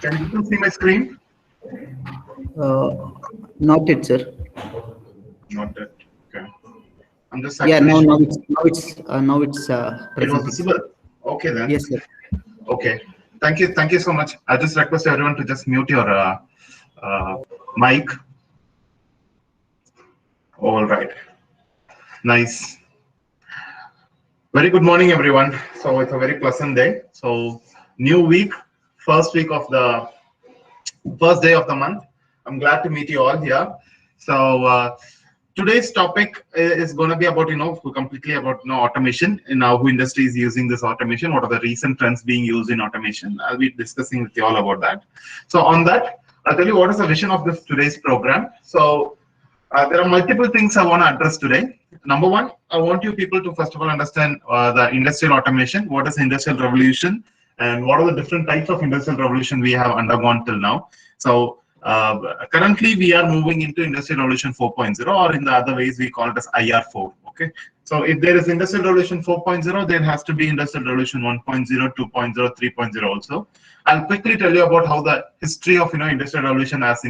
Can you see my screen? Uh, Not yet, sir. Not that. Okay. I'm just Yeah, actually showing. now it's It was presenting, sir. visible. Okay then. Yes, sir. Okay. Thank you. Thank you so much. I just request everyone to just mute your uh, mic. All right. Nice. Very good morning, everyone. So it's a very pleasant day. So new week, first day of the month. I'm glad to meet you all here. So today's topic is going to be about completely about automation and how industry is using this automation. What are the recent trends being used in automation? I'll be discussing with you all about that. So on that, I'll tell you what is the vision of this today's program. So there are multiple things I want to address today. Number one, I want you people to first of all understand the industrial automation. What is industrial revolution, and what are the different types of industrial revolution we have undergone till now. So currently we are moving into industrial revolution 4.0, or in the other ways we call it as IR4. Okay. So if there is industrial revolution 4.0, there has to be industrial revolution 1.0, 2.0, 3.0 also. I'll quickly tell you about how the history of industrial revolution has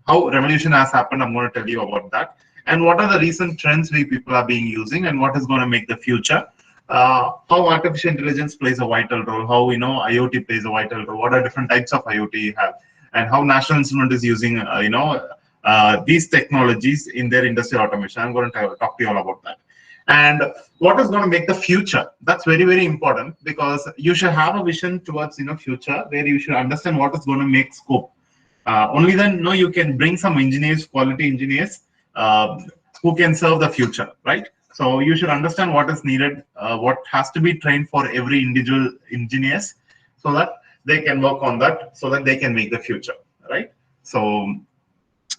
how revolution has happened. I'm going to tell you about that, and what are the recent trends we people are being using, and what is going to make the future. How artificial intelligence plays a vital role, how IoT plays a vital role, what are different types of IoT you have, and how National Instrument is using these technologies in their industrial automation. I'm going to talk to you all about that. And what is going to make the future? That's very, very important, because you should have a vision towards future, where you should understand what is going to make scope. Only then you can bring some engineers, quality engineers, who can serve the future, right? So you should understand what is needed, what has to be trained for every individual engineers, so that they can work on that, so that they can make the future, right? So,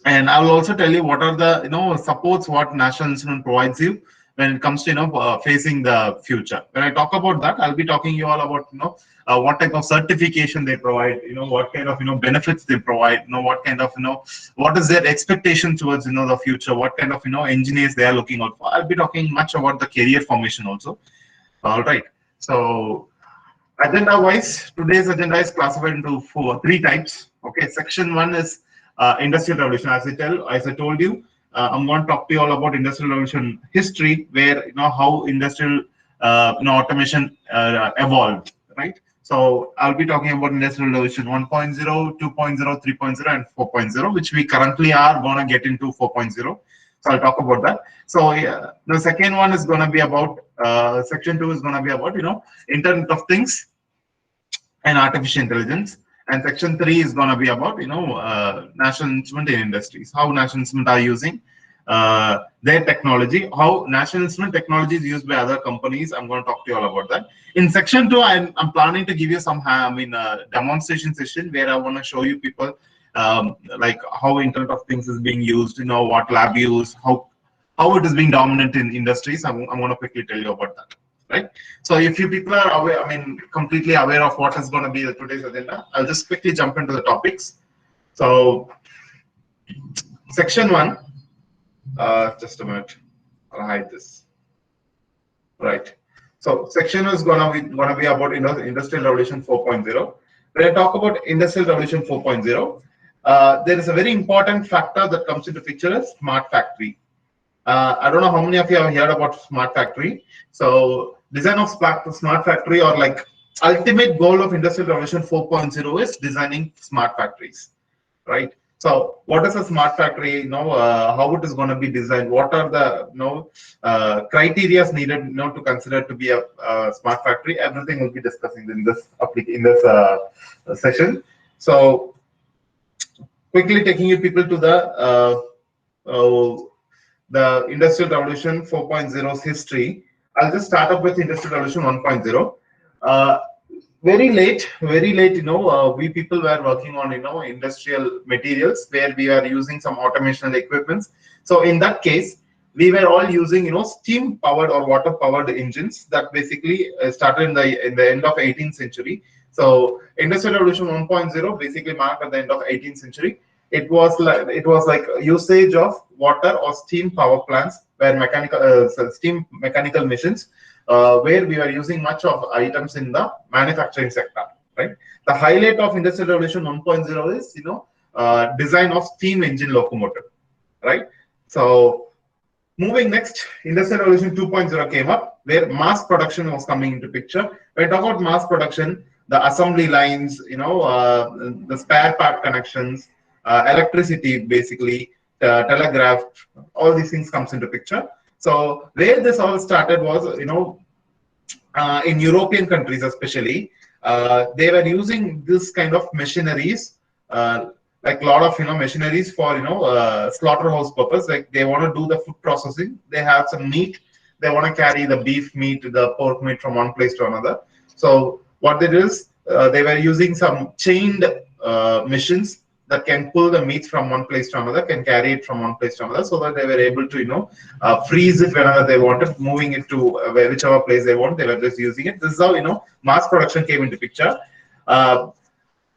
and I will also tell you what are the supports what National Instrument provides you when it comes to facing the future. When I talk about that, I'll be talking you all about what type of certification they provide, what kind of benefits they provide, what kind of what is their expectation towards the future, what kind of engineers they are looking out for. I'll be talking much about the career formation also. All right. So agenda wise, today's agenda is classified into three types. Okay, section one is industrial revolution. As I told you, I'm going to talk to you all about industrial revolution history, where how industrial automation evolved, right? So I'll be talking about industrial revolution 1.0, 2.0, 3.0, and 4.0, which we currently are going to get into 4.0. So I'll talk about that. So yeah, the second one is going to be about section two is going to be about Internet of Things and artificial intelligence. And section three is going to be about National Instrument in industries, how National Instrument are using their technology, how National Instrument technology is used by other companies. I'm going to talk to you all about that. In section two, I'm planning to give you some demonstration session, where I want to show you people like how Internet of Things is being used, what lab use, how it is being dominant in industries. I'm going to quickly tell you about that. Right. So if you people are aware, completely aware of what is going to be today's agenda, I'll just quickly jump into the topics. So section one, just a minute, I'll hide this. Right. So section is going to be about Industrial Revolution 4.0. When I talk about Industrial Revolution 4.0, there is a very important factor that comes into picture is smart factory. I don't know how many of you have heard about smart factory. So design of smart factory, or like ultimate goal of Industrial Revolution 4.0 is designing smart factories, right? So what is a smart factory? How it is going to be designed? What are the criteria needed to consider to be a smart factory? Everything will be discussing in this session. So quickly taking you people to the Industrial Revolution 4.0's history. I'll just start up with Industrial Revolution 1.0. Very late, we people were working on industrial materials, where we are using some automation equipments. So in that case, we were all using steam powered or water powered engines that basically started in the end of 18th century. So Industrial Revolution 1.0 basically marked at the end of 18th century. It was like usage of water or steam power plants, where mechanical machines, where we are using much of items in the manufacturing sector. right? The highlight of Industrial Revolution 1.0 is, design of steam engine locomotive, right? So moving next, Industrial Revolution 2.0 came up, where mass production was coming into picture. When I talk about mass production, the assembly lines, the spare part connections, electricity, basically, telegraph, all these things comes into picture. So where this all started was, in European countries especially, they were using this kind of machineries, like a lot of machineries for slaughterhouse purpose. Like they want to do the food processing. They have some meat. They want to carry the beef meat, the pork meat from one place to another. So what they did is they were using some chained machines that can pull the meat from one place to another, can carry it from one place to another, so that they were able to freeze it whenever they wanted, moving it to whichever place they want. They were just using it. This is how mass production came into picture. Uh,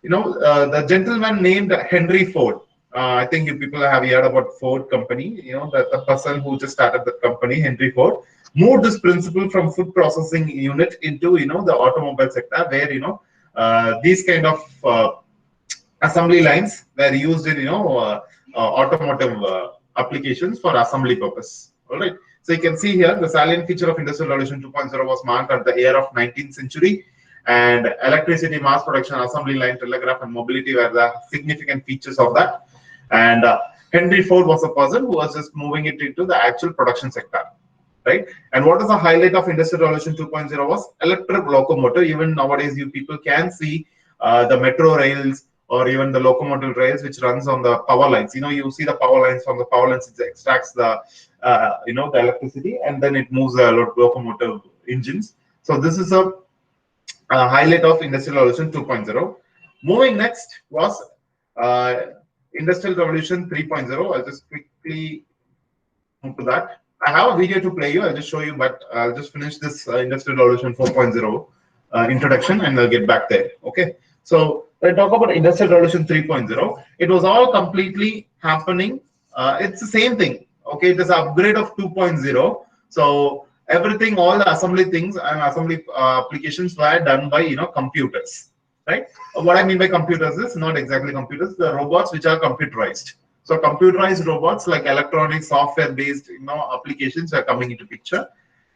the gentleman named Henry Ford. I think you people have heard about Ford company. The person who just started the company, Henry Ford, moved this principle from food processing unit into the automobile sector, where these kind of assembly lines were used in automotive applications for assembly purpose. All right. So you can see here the salient feature of Industrial Revolution 2.0 was marked at the era of 19th century, and electricity, mass production, assembly line, telegraph, and mobility were the significant features of that. And Henry Ford was the person who was just moving it into the actual production sector, right? And what is the highlight of Industrial Revolution 2.0 was electric locomotive. Even nowadays, you people can see the metro rails or even the locomotive rails which runs on the power lines. You see the power lines. From the power lines, it extracts the the electricity, and then it moves the locomotive engines. So this is a highlight of Industrial Revolution 2.0. Moving next was uh, Industrial Revolution 3.0. I'll just quickly move to that. I have a video to play you. I'll just show you, but I'll just finish this Industrial Revolution 4.0 introduction, and I'll get back there. Okay. So when I talk about Industrial Revolution 3.0, it was all completely happening. It's the same thing. Okay. It is an upgrade of 2.0. So everything, all the assembly things and assembly applications were done by computers, right? What I mean by computers is not exactly computers, the robots which are computerized. So computerized robots like electronic software based applications are coming into picture,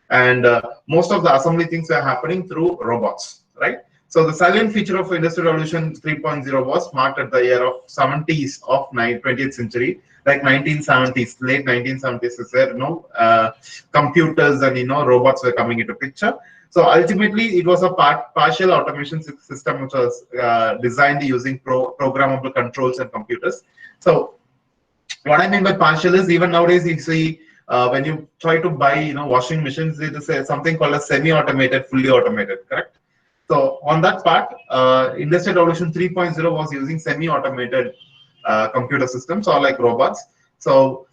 and most of the assembly things are happening through robots, right? So the salient feature of Industrial Revolution 3.0 was marked at the year of 70s of 20th century, like 1970s, late 1970s is where computers and robots were coming into picture. So ultimately, it was a partial automation system which was designed using programmable controls and computers. So what I mean by partial is, even nowadays you see when you try to buy washing machines, it is something called a semi-automated, fully automated, correct? So on that part, Industrial Revolution 3.0 was using semi-automated computer systems or like robots. So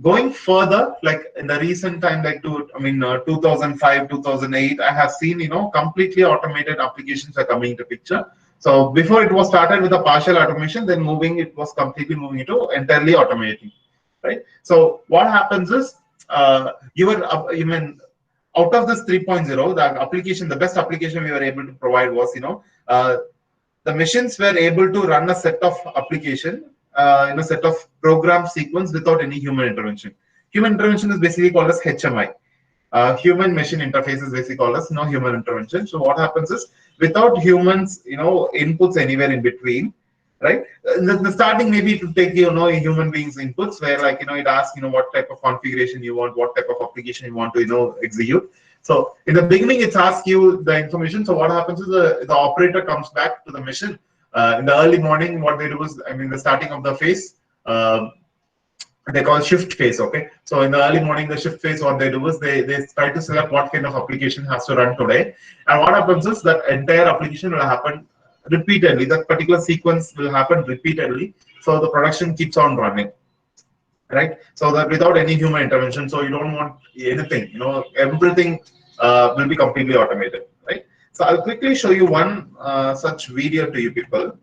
going further, like in the recent time, like 2005, 2008, I have seen completely automated applications are coming into picture. So before it was started with a partial automation, then it was completely moving into entirely automating, right? So what happens is out of this 3.0, the application, the best application we were able to provide was the machines were able to run a set of application in a set of program sequence without any human intervention. Human intervention is basically called as HMI. Human machine interface is basically called as no human intervention. So what happens is, without humans inputs anywhere in between, right? The starting maybe to take human beings inputs, where like it asks what type of configuration you want, what type of application you want to execute. So in the beginning, it asks you the information. So what happens is the operator comes back to the machine in the early morning. What they do is, the starting of the phase, they call shift phase. Okay, so in the early morning, the shift phase, what they do is they try to select what kind of application has to run today, and what happens is that entire application will happen repeatedly. That particular sequence will happen repeatedly, so the production keeps on running, right? So that without any human intervention. So you don't want anything, everything will be completely automated, right? So I'll quickly show you one such video to you people.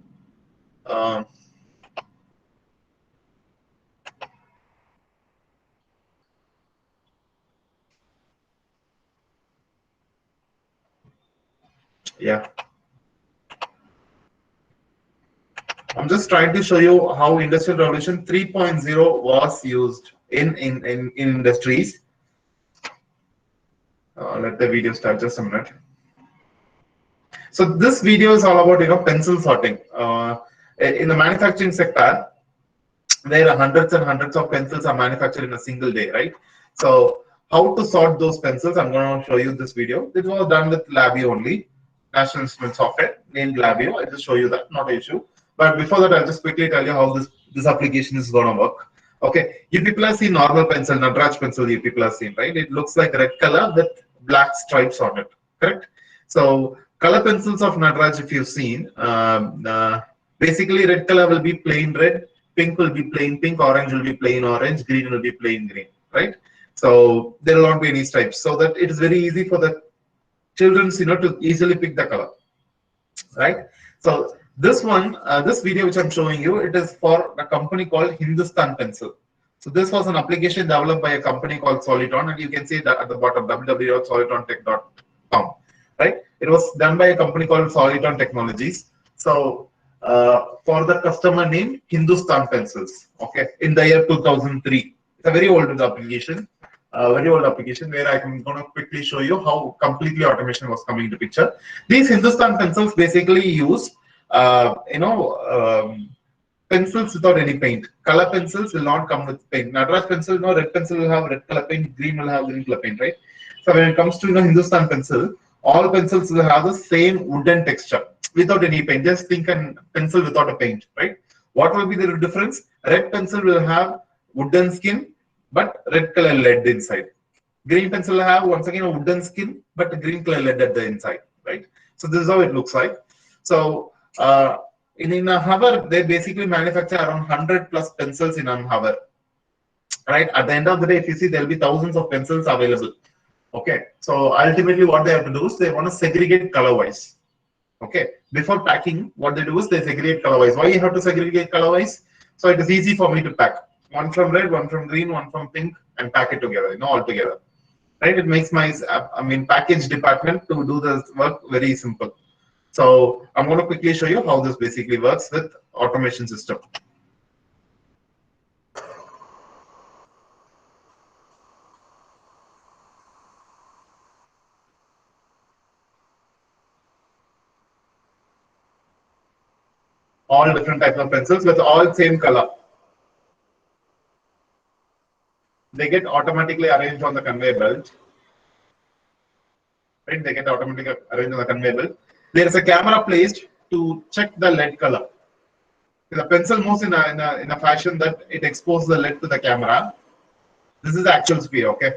Yeah. I'm just trying to show you how Industrial Revolution 3.0 was used in industries. Let the video start just a minute. So this video is all about pencil sorting. In the manufacturing sector, where hundreds and hundreds of pencils are manufactured in a single day, right? So how to sort those pencils, I'm going to show you this video. This was done with Labio only, National Instrument software named Labio. I'll just show you that, not an issue. But before that, I'll just quickly tell you how this application is going to work. Okay, you people have seen normal pencil, Nataraj pencil you people have seen, right? It looks like red color with black stripes on it, correct? So color pencils of Nataraj, if you've seen, basically red color will be plain red, pink will be plain pink, orange will be plain orange, green will be plain green, right? So there will not be any stripes, so that it is very easy for the children, to easily pick the color, right? So this one, this video which I'm showing you, it is for a company called Hindustan Pencil. So this was an application developed by a company called Soliton, and you can see that at the bottom, www.solitontech.com, right? It was done by a company called Soliton Technologies. So for the customer name, Hindustan Pencils, okay, in the year 2003. It's a very old application. Where I'm going to quickly show you how completely automation was coming into picture. These Hindustan pencils basically use, pencils without any paint. Color pencils will not come with paint. Nataraj pencil, red pencil will have red color paint, green will have green color paint, right? So when it comes to Hindustan pencil, all pencils will have the same wooden texture without any paint. Just think a pencil without a paint, right? What will be the difference? Red pencil will have wooden skin, but red color lead inside. Green pencil will have once again a wooden skin, but a green color lead at the inside, right? So this is how it looks like. So in a hover, they basically manufacture around 100 plus pencils in a hover, right? At the end of the day, if you see, there will be thousands of pencils available. Okay, so ultimately what they have to do is they want to segregate color-wise. Okay, before packing, what they do is they segregate color-wise. Why you have to segregate color-wise? So it is easy for me to pack. One from red, one from green, one from pink, and pack it together, all together. Right? It makes my, package department to do the work very simple. So I'm going to quickly show you how this basically works with automation system. All different types of pencils with all same color. They get automatically arranged on the conveyor belt. Right? They get automatically arranged on the conveyor belt. There is a camera placed to check the lead color. The pencil moves in a fashion that it exposes the lead to the camera. This is the actual speed, okay?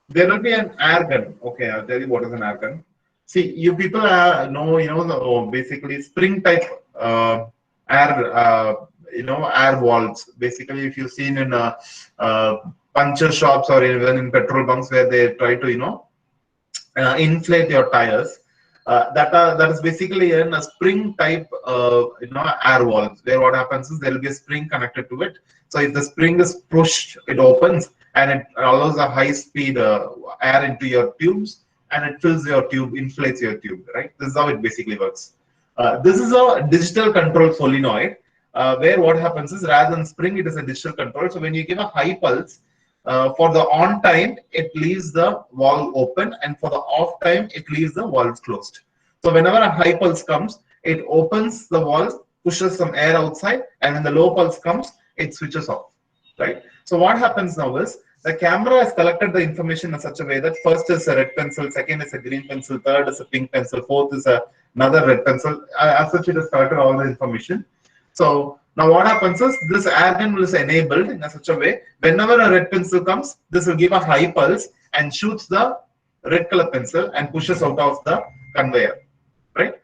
There will be an air gun. Okay, I'll tell you what is an air gun. See, you people know, basically spring type air, air valves. Basically, if you've seen in puncture shops or even in petrol bunks where they try to, inflate your tires, that is basically in a spring type, air valves. Where what happens is there will be a spring connected to it. So if the spring is pushed, it opens and it allows a high speed air into your tubes, and it fills your tube, inflates your tube, right? This is how it basically works. This is a digital control solenoid, where what happens is rather than spring, it is a digital control. So when you give a high pulse, for the on time, it leaves the valve open, and for the off time, it leaves the valves closed. So whenever a high pulse comes, it opens the valve, pushes some air outside, and when the low pulse comes, it switches off, right? So what happens now is the camera has collected the information in such a way that first is a red pencil, second is a green pencil, third is a pink pencil, fourth is another red pencil. As such, it has collected all the information. So now what happens is this air gun is enabled in such a way, whenever a red pencil comes, this will give a high pulse and shoots the red color pencil and pushes out of the conveyor, right?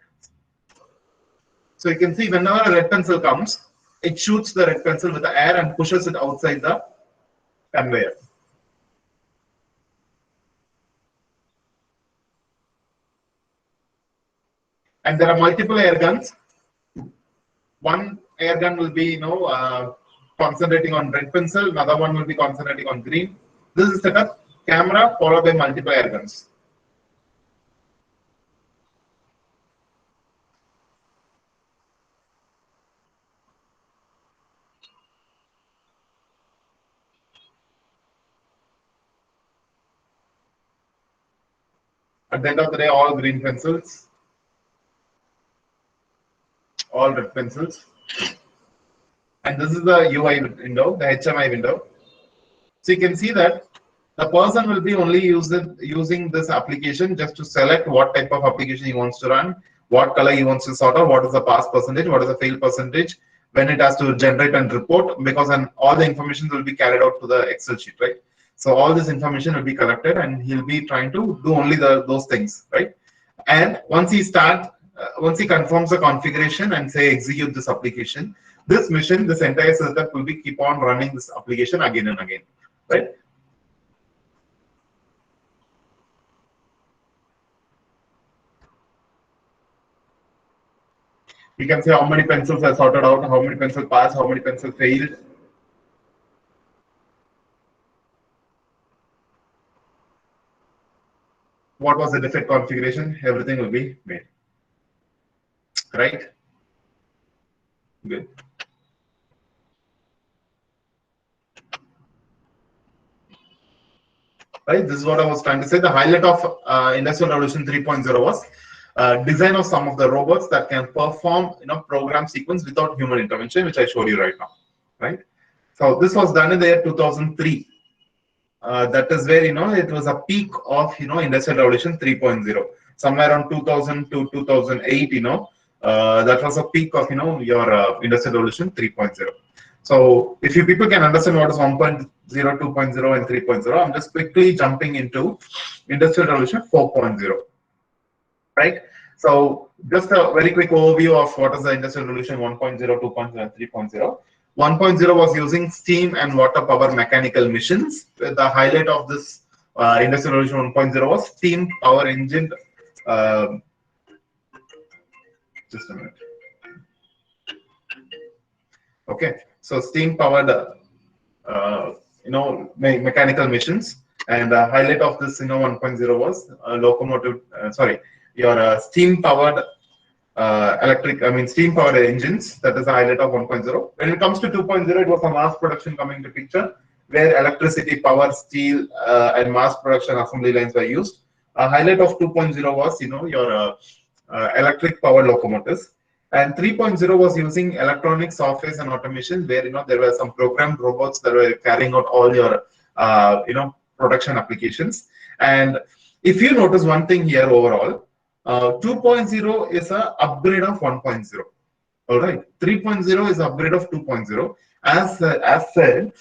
So you can see whenever a red pencil comes, it shoots the red pencil with the air and pushes it outside the conveyor. And there are multiple air guns. One air gun will be, concentrating on red pencil. Another one will be concentrating on green. This is set up camera followed by multiple air guns. At the end of the day, all green pencils, all red pencils. And this is the UI window, the HMI window. So you can see that the person will be only using this application just to select what type of application he wants to run, what color he wants to sort out, what is the pass percentage, what is the fail percentage, when it has to generate and report, because all the information will be carried out to the Excel sheet, right? So all this information will be collected, and he'll be trying to do only those things, right? And once he confirms the configuration and say execute this application, this entire setup will be keep on running this application again and again, right? You can say how many pencils are sorted out, how many pencils passed, how many pencils failed. What was the defect configuration? Everything will be made. Right? Good. Right? This is what I was trying to say. The highlight of Industrial Revolution 3.0 was design of some of the robots that can perform program sequence without human intervention, which I showed you right now. Right? So this was done in the year 2003. That is where it was a peak of Industrial Revolution 3.0. Somewhere around 2000 to 2008, that was a peak of your Industrial Revolution 3.0. So if you people can understand what is 1.0, 2.0, and 3.0, I'm just quickly jumping into Industrial Revolution 4.0. Right? So just a very quick overview of what is the Industrial Revolution 1.0, 2.0, and 3.0. 1.0 was using steam and water power mechanical machines. The highlight of this Industrial Revolution 1.0 was steam power engine. Just a minute. Okay, so steam powered, mechanical machines, and the highlight of this 1.0 was locomotive. Your steam powered steam powered engines. That is the highlight of 1.0. When it comes to 2.0, it was a mass production coming to picture, where electricity, power, steel, and mass production assembly lines were used. A highlight of 2.0 was your electric powered locomotives, and 3.0 was using electronic softwares and automation, where there were some programmed robots that were carrying out all your production applications. And if you notice one thing here overall, 2.0 is an upgrade of 1.0. All right, 3.0 is upgrade of 2.0. As said,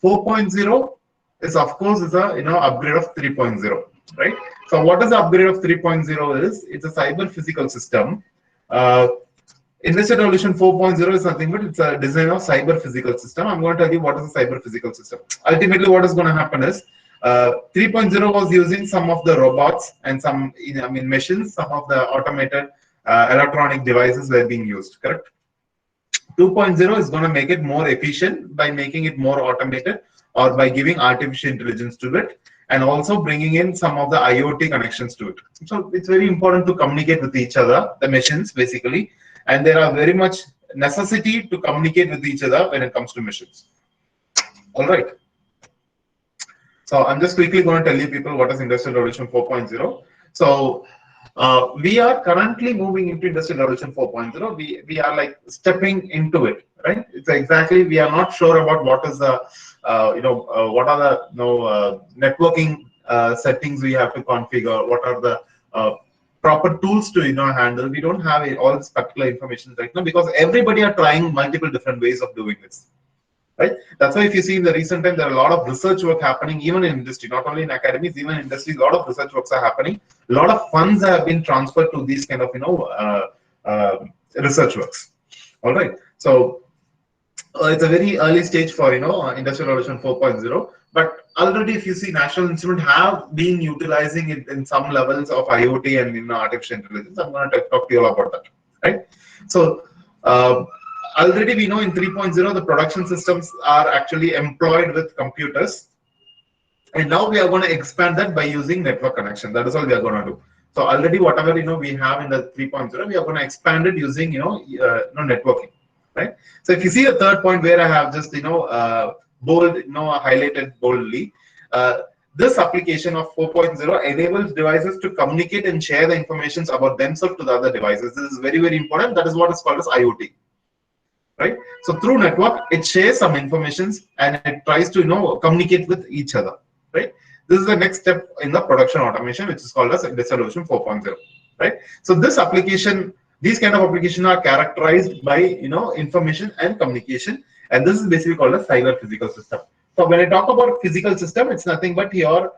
4.0 is of course a upgrade of 3.0. Right. So what is the upgrade of 3.0 is? It's a cyber physical system. Industrial Revolution 4.0 is nothing but it's a design of cyber physical system. I'm going to tell you what is a cyber physical system. Ultimately, what is going to happen is 3.0 was using some of the robots and some machines, some of the automated electronic devices were being used, correct? 2.0 is going to make it more efficient by making it more automated or by giving artificial intelligence to it, and also bringing in some of the IoT connections to it. So it's very important to communicate with each other, the machines basically, and there are very much necessity to communicate with each other when it comes to machines. All right. So I'm just quickly going to tell you people what is Industrial Revolution 4.0. So we are currently moving into Industrial Revolution 4.0. We are like stepping into it, right? It's exactly, we are not sure about what is the what are the networking settings we have to configure, what are the proper tools to handle. We don't have all this particular information right now because everybody are trying multiple different ways of doing this. Right? That's why if you see in the recent time, there are a lot of research work happening, even in industry, not only in academies, even in industry, a lot of research works are happening. A lot of funds have been transferred to these kind of, research works. All right. So it's a very early stage for, Industrial Revolution 4.0. But already, if you see, National Instrument have been utilizing it in some levels of IoT and artificial intelligence. I'm going to talk to you all about that. Right. So already we know in 3.0 the production systems are actually employed with computers, and now we are going to expand that by using network connection. That is all we are going to do. So already whatever we have in the 3.0, we are going to expand it using networking, right? So if you see the third point where I have just bold highlighted boldly, This application of 4.0 enables devices to communicate and share the information about themselves to the other devices. This is very, very important. That is what is called as IoT. Right? So through network, it shares some informations and it tries to communicate with each other. Right? This is the next step in the production automation, which is called as Industrial Revolution 4.0. Right? So this application, these kind of applications are characterized by information and communication, and this is basically called a cyber physical system. So when I talk about physical system, it's nothing but your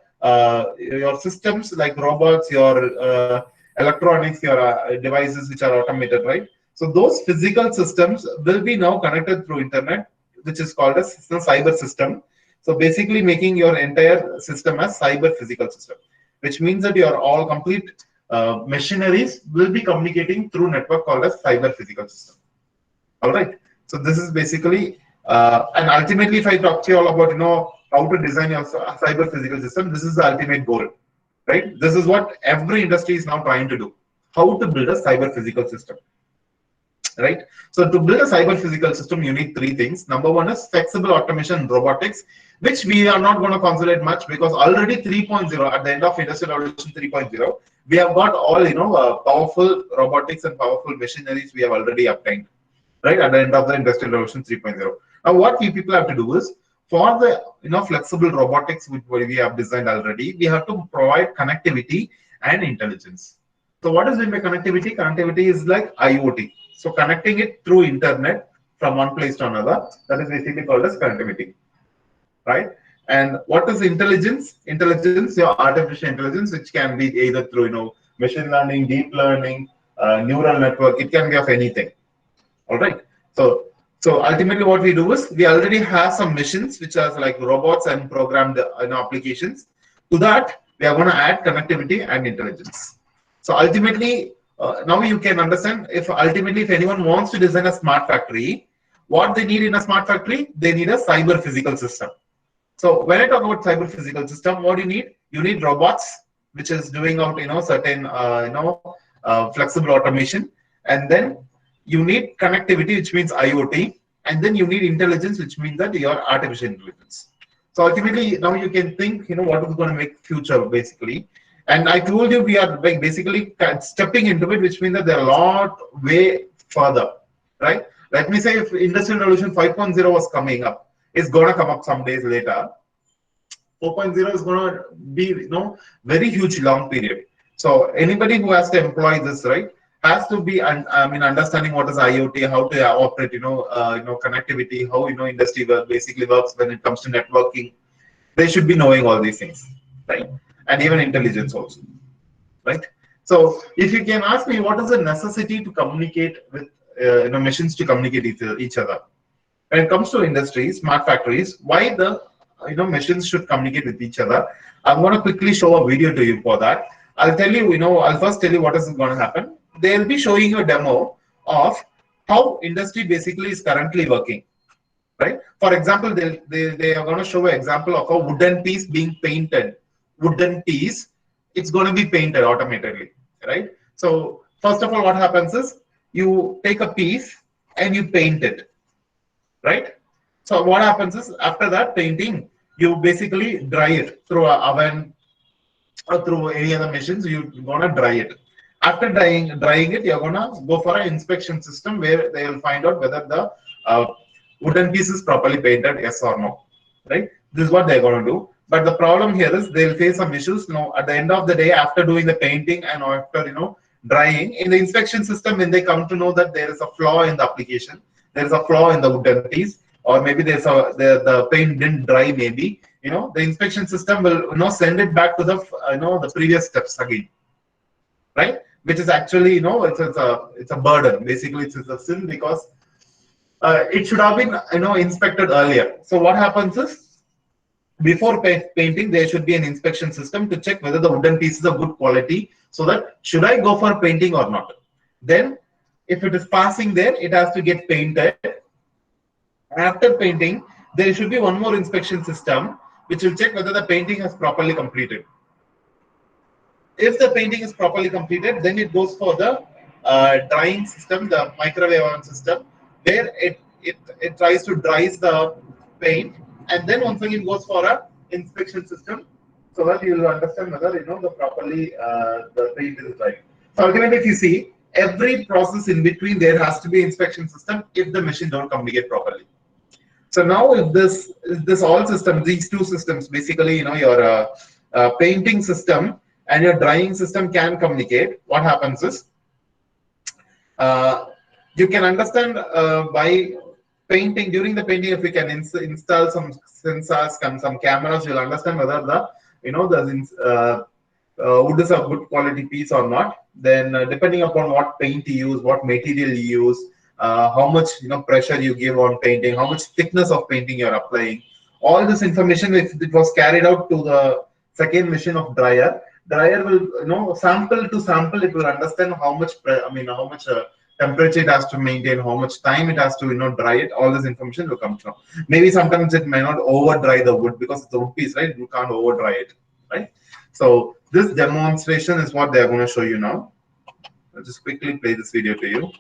systems like robots, your electronics, your devices which are automated, right? So those physical systems will be now connected through internet, which is called as cyber system. So basically making your entire system as cyber physical system, which means that your all complete machineries will be communicating through network called as cyber physical system. All right. So this is basically, and ultimately, if I talk to you all about how to design your cyber physical system, this is the ultimate goal, right? This is what every industry is now trying to do: how to build a cyber physical system. Right. So to build a cyber physical system, you need three things. Number one is flexible automation and robotics, which we are not going to consolidate much because already 3.0 at the end of Industrial Revolution 3.0, we have got all powerful robotics and powerful machineries we have already obtained. Right at the end of the Industrial Revolution 3.0. Now, what we people have to do is for the flexible robotics which we have designed already, we have to provide connectivity and intelligence. So what is meant by connectivity? Connectivity is like IoT. So connecting it through internet from one place to another, that is basically called as connectivity, right? And what is intelligence? Intelligence, your artificial intelligence, which can be either through machine learning, deep learning, neural network. It can be of anything. All right. So ultimately, what we do is we already have some machines which are like robots and programmed applications. To that, we are going to add connectivity and intelligence. So ultimately, now you can understand if anyone wants to design a smart factory, what they need in a smart factory, they need a cyber physical system. So when I talk about cyber physical system, what do you need? You need robots, which is doing out certain flexible automation, and then you need connectivity, which means IoT, and then you need intelligence, which means that your artificial intelligence. So ultimately, now you can think, what is going to make future basically. And I told you we are basically stepping into it, which means that they're a lot way further, right? Let me say if Industrial Revolution 5.0 was coming up, it's going to come up some days later. 4.0 is going to be, very huge long period. So anybody who has to employ this, right, has to be, understanding what is IoT, how to operate, connectivity, how industry basically works when it comes to networking. They should be knowing all these things, right? And even intelligence also, right? So if you can ask me, what is the necessity to communicate with machines to communicate each other? When it comes to industries, smart factories, why the machines should communicate with each other? I'm going to quickly show a video to you for that. I'll tell you, I'll first tell you what is going to happen. They'll be showing you a demo of how industry basically is currently working, right? For example, they are going to show an example of a wooden piece being painted. Wooden piece, it's going to be painted automatically, right? So first of all, what happens is you take a piece and you paint it, right? So what happens is after that painting, you basically dry it through an oven or through any other machines. You're going to dry it. After drying it, you're going to go for an inspection system where they will find out whether the wooden piece is properly painted, yes or no, right? This is what they're going to do. But the problem here is they'll face some issues. At the end of the day, after doing the painting and after drying, in the inspection system, when they come to know that there is a flaw in the application, there is a flaw in the wooden piece, or maybe the paint didn't dry, maybe the inspection system will send it back to the the previous steps again, right? Which is actually it's a burden. Basically, it's a sin because it should have been inspected earlier. So what happens is, before painting, there should be an inspection system to check whether the wooden piece is of good quality, so that should I go for painting or not. Then if it is passing there, it has to get painted. After painting, there should be one more inspection system which will check whether the painting has properly completed. If the painting is properly completed, then it goes for the drying system, the microwave oven system, where it tries to dry the paint, and then once again goes for a inspection system so that you will understand whether the properly the paint is right. So ultimately, if you see every process in between, there has to be inspection system if the machine don't communicate properly. So now, if this all systems, these two systems, basically, your painting system and your drying system can communicate. What happens is uh, you can understand by painting during the painting. If we can install some sensors, some cameras, you'll understand whether the wood is a good quality piece or not. Then depending upon what paint you use, what material you use, how much pressure you give on painting, how much thickness of painting you're applying, all this information, if it was carried out to the second machine of dryer will sample to sample, it will understand how much how much temperature it has to maintain, how much time it has to dry it. All this information will come from. Maybe sometimes it may not over dry the wood because it's a wood piece, right? You can't over dry it, right? So this demonstration is what they're going to show you now. I'll just quickly play this video to you.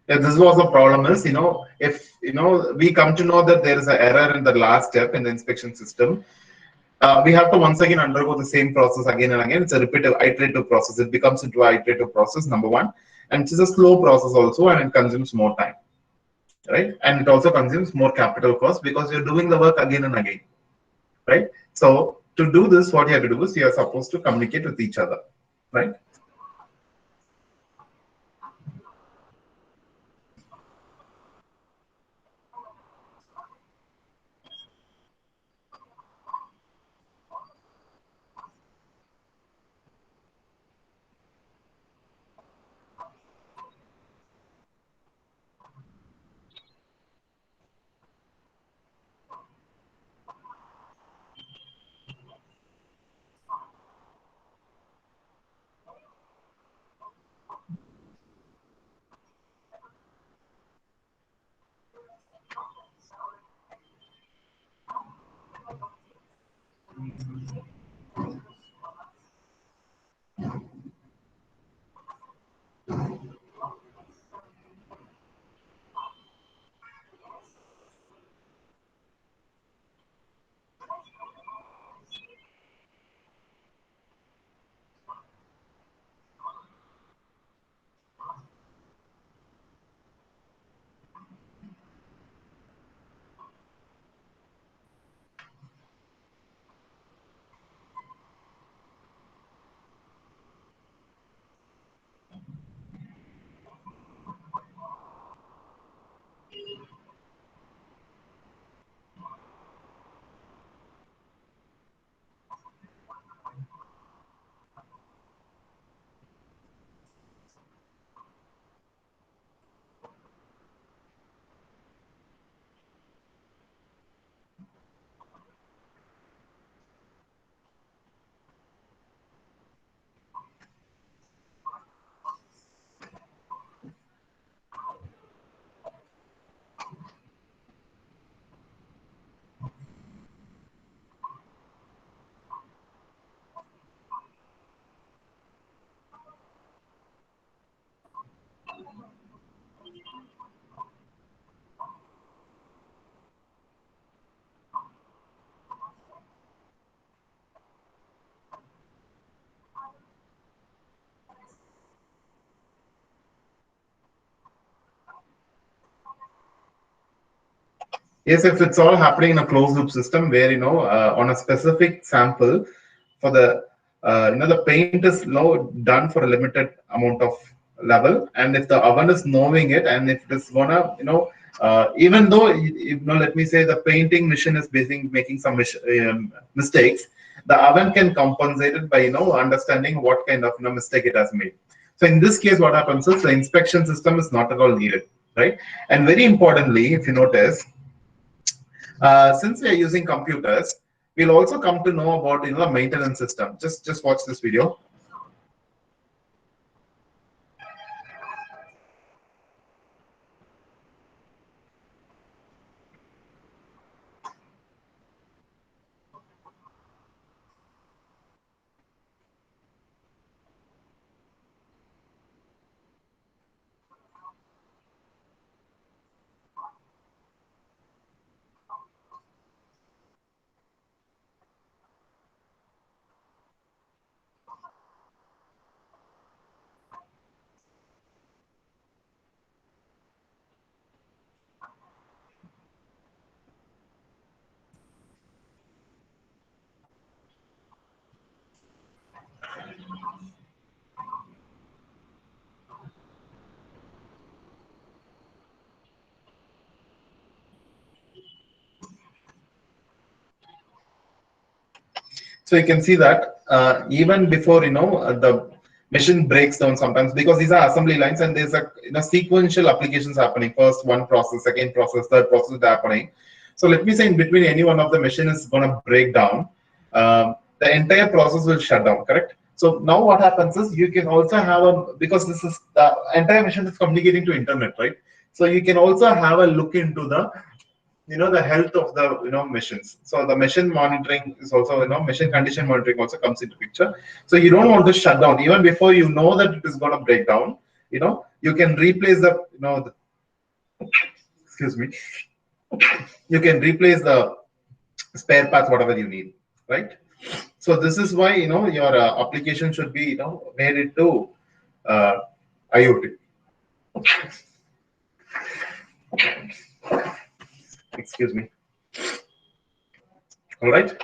Yeah, this was the problem is, if we come to know that there is an error in the last step in the inspection system, we have to once again undergo the same process again and again. It's a repetitive, iterative process. It becomes into an iterative process, number one, and it's a slow process also, and it consumes more time, right? And it also consumes more capital cost because you're doing the work again and again, right? So to do this, what you have to do is you are supposed to communicate with each other, right? Yes, if it's all happening in a closed loop system where on a specific sample for the the paint is done for a limited amount of level, and if the oven is knowing it, and if it is gonna even though let me say the painting machine is making some mistakes, the oven can compensate it by understanding what kind of mistake it has made. So in this case, what happens is the inspection system is not at all needed, right? And very importantly, if you notice, since we are using computers, we'll also come to know about the maintenance system. Just watch this video. So you can see that even before the machine breaks down sometimes, because these are assembly lines and there's a sequential applications happening. First one process, second process, third process is happening. So let me say in between any one of the machine is going to break down, the entire process will shut down. Correct. So now what happens is you can also have because this is the entire machine is communicating to internet, right? So you can also have a look into the the health of the machines. So the machine monitoring is also machine condition monitoring also comes into picture. So you don't want to shut down even before you know that it is going to break down. You can replace the excuse me, you can replace the spare parts whatever you need, right? So this is why your application should be made into IoT. Excuse me. All right.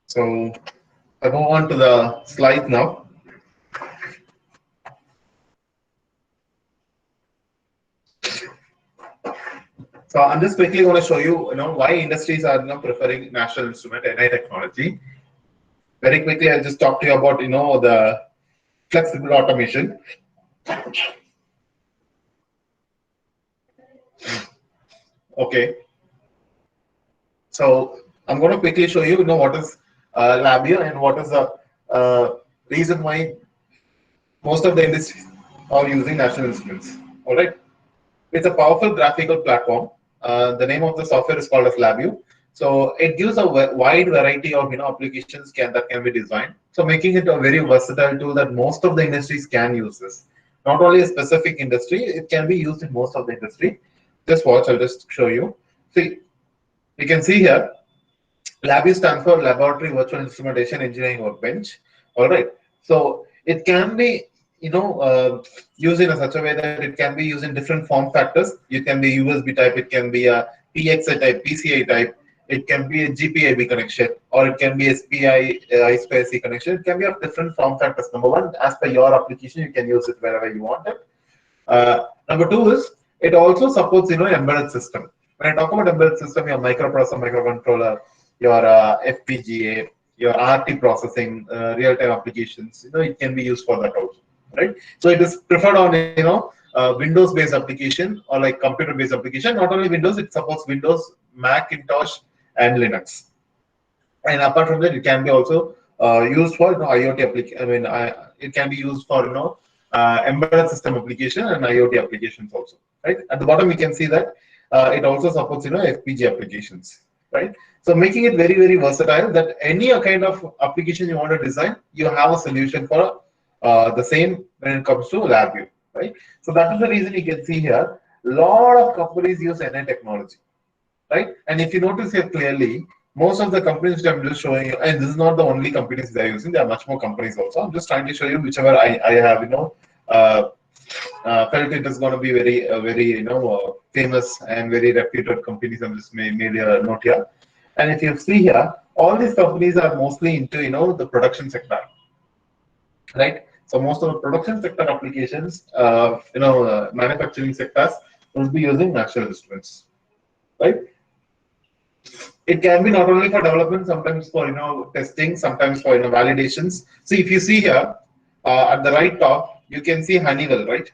So I move on to the slide now. So I'm just quickly going to show you, why industries are preferring National Instrument NI technology. Very quickly, I'll just talk to you about the flexible automation. Okay. So I'm going to quickly show you, what is Labio and what is the reason why most of the industries are using National Instruments. All right. It's a powerful graphical platform. The name of the software is called as Labio. So it gives a wide variety of applications that can be designed. So making it a very versatile tool that most of the industries can use this. Not only a specific industry, it can be used in most of the industry. Just watch, I'll just show you. See, you can see here, LabVIEW stands for Laboratory Virtual Instrumentation Engineering Workbench. All right. So it can be, used in such a way that it can be used in different form factors. It can be USB type, it can be a PXA type, PCI type, it can be a GPIB connection, or it can be SPI, I2C connection. It can be of different form factors. Number one, as per your application, you can use it wherever you want it. Number two is it also supports embedded system. When I talk about embedded system, your microprocessor, microcontroller, your FPGA, your RT processing, real-time applications, it can be used for that also, right? So it is preferred on Windows-based application or like computer-based application. Not only Windows, it supports Windows, Macintosh, and Linux. And apart from that, it can be also used for IoT application. It can be used for embedded system application and IoT applications also. Right at the bottom, we can see that it also supports FPGA applications. Right. So making it very, very versatile that any kind of application you want to design, you have a solution for the same when it comes to LabVIEW. Right. So that is the reason you can see here a lot of companies use NI technology. Right. And if you notice here clearly, most of the companies which I'm just showing you, and this is not the only companies they're using, there are much more companies also. I'm just trying to show you whichever I have, felt it is going to be very famous and very reputed companies. I'm just made a note here. And if you see here, all these companies are mostly into the production sector, right? So most of the production sector applications, manufacturing sectors will be using National Instruments, right? It can be not only for development, sometimes for testing, sometimes for validations. So if you see here at the right top, you can see Honeywell, right?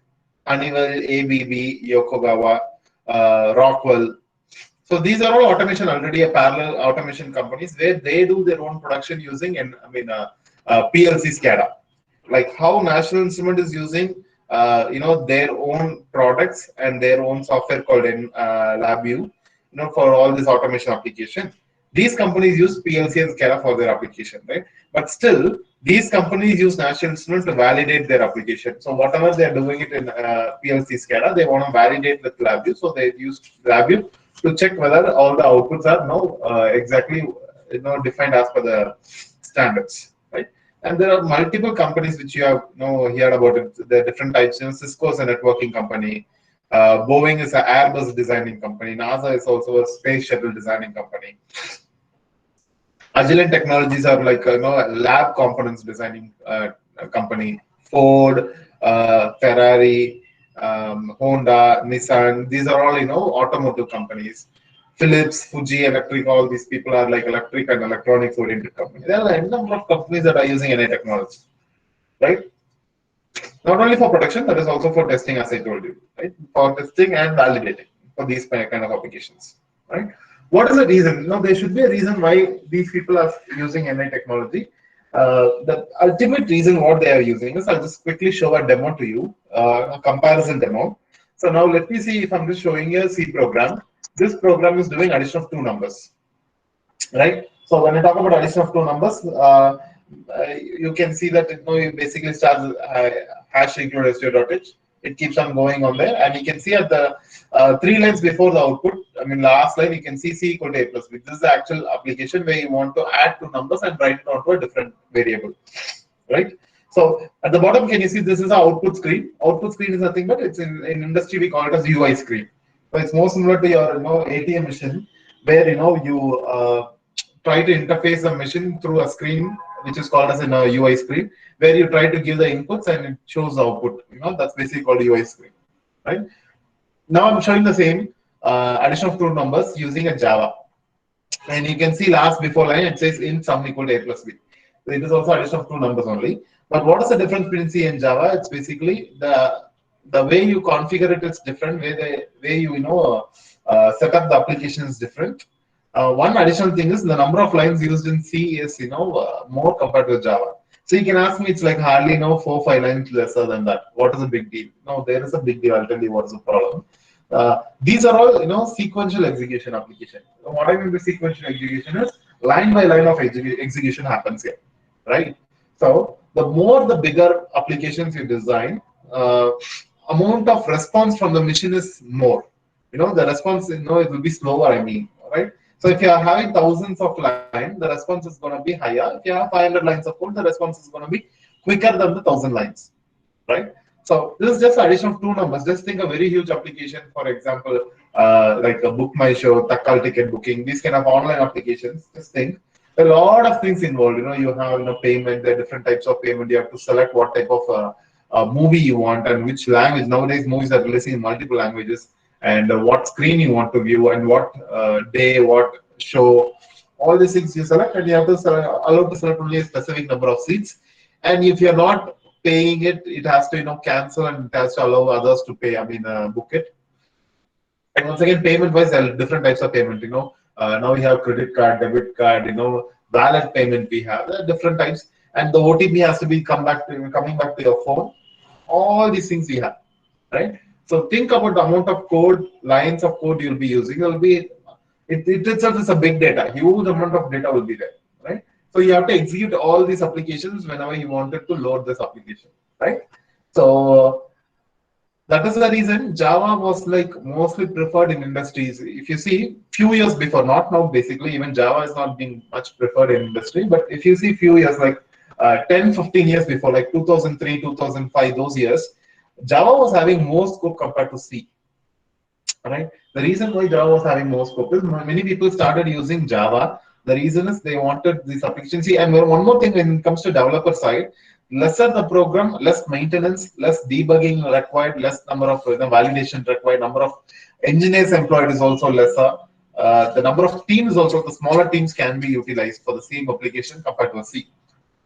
Honeywell, ABB, Yokogawa, Rockwell. So these are all automation, already a parallel automation companies where they do their own production using PLC SCADA. Like how National Instrument is using their own products and their own software called LabVIEW, for all this automation application. These companies use PLC and SCADA for their application, right? But still, these companies use National Instruments to validate their application. So whatever they're doing it in PLC SCADA, they want to validate with LabVIEW. So they use LabVIEW to check whether all the outputs are exactly defined as per the standards, right? And there are multiple companies which you have heard about it. There are different types. Cisco is a networking company. Boeing is an Airbus designing company. NASA is also a space shuttle designing company. Agilent Technologies are like a lab components designing company. Ford, Ferrari, Honda, Nissan. These are all automotive companies. Philips, Fuji Electric. All these people are like electric and electronics oriented companies. There are a number of companies that are using NI technology, right? Not only for production, but is also for testing, as I told you, right? For testing and validating for these kind of applications, right? What is the reason? There should be a reason why these people are using NI technology. The ultimate reason what they are using is, I'll just quickly show a demo to you, a comparison demo. So now let me see if I'm just showing you a C program. This program is doing addition of two numbers, right? So when I talk about addition of two numbers, you can see that it basically starts hash include str.h. It keeps on going on there, and you can see at the 3 lines before the output, last line, you can see C equal to A plus B. This is the actual application where you want to add two numbers and write it onto a different variable, right? So at the bottom, can you see this is the output screen? Output screen is nothing but it's in industry we call it as UI screen. So it's more similar to your ATM machine where you try to interface the machine through a screen which is called as a UI screen, where you try to give the inputs and it shows the output. That's basically called UI screen, right? Now I'm showing the same addition of two numbers using a Java, and you can see last before line it says int sum equal to A plus B. So it is also addition of two numbers only. But what is the difference between C and Java? It's basically the way you configure it is different. Way you set up the application is different. One additional thing is the number of lines used in C is more compared to Java. So you can ask me, it's like hardly 4-5 lines lesser than that. What is the big deal? No, there is a big deal. I'll tell you what is the problem. These are all sequential execution application. what I mean by sequential execution is line by line of execution happens here, right? So the more the bigger applications you design, amount of response from the machine is more. The response, it will be slower, I mean, right? So if you are having thousands of lines, the response is going to be higher. If you have 500 lines of code, the response is going to be quicker than the 1,000 lines, right? So this is just addition of two numbers. Just think a very huge application, for example, like a Book My Show, Takkal ticket booking, these kind of online applications. Just think a lot of things involved. You have payment, there are different types of payment. You have to select what type of movie you want and which language. Nowadays, movies are releasing in multiple languages, and what screen you want to view and what day, what show. All these things you select, and you have to allow to select only a specific number of seats. And if you're not paying it, it has to cancel, and it has to allow others to pay. I mean, book it. And once again, payment wise, there are different types of payment. Now we have credit card, debit card. Wallet payment we have. There are different types, and the OTP has to be coming back to your phone. All these things we have, right? So think about the amount of code, lines of code you'll be using. It itself is a big data. Huge amount of data will be there, right? So you have to execute all these applications whenever you wanted to load this application, right? So that is the reason Java was like mostly preferred in industries. If you see few years before, not now basically, even Java is not being much preferred in industry, but if you see few years like 10, 15 years before, like 2003, 2005, those years, Java was having more scope compared to C, right? The reason why Java was having more scope is many people started using Java. The reason is they wanted this efficiency. And one more thing, when it comes to developer side, lesser the program, less maintenance, less debugging required, less number of validation required, number of engineers employed is also lesser. The number of teams also, the smaller teams can be utilized for the same application compared to a C.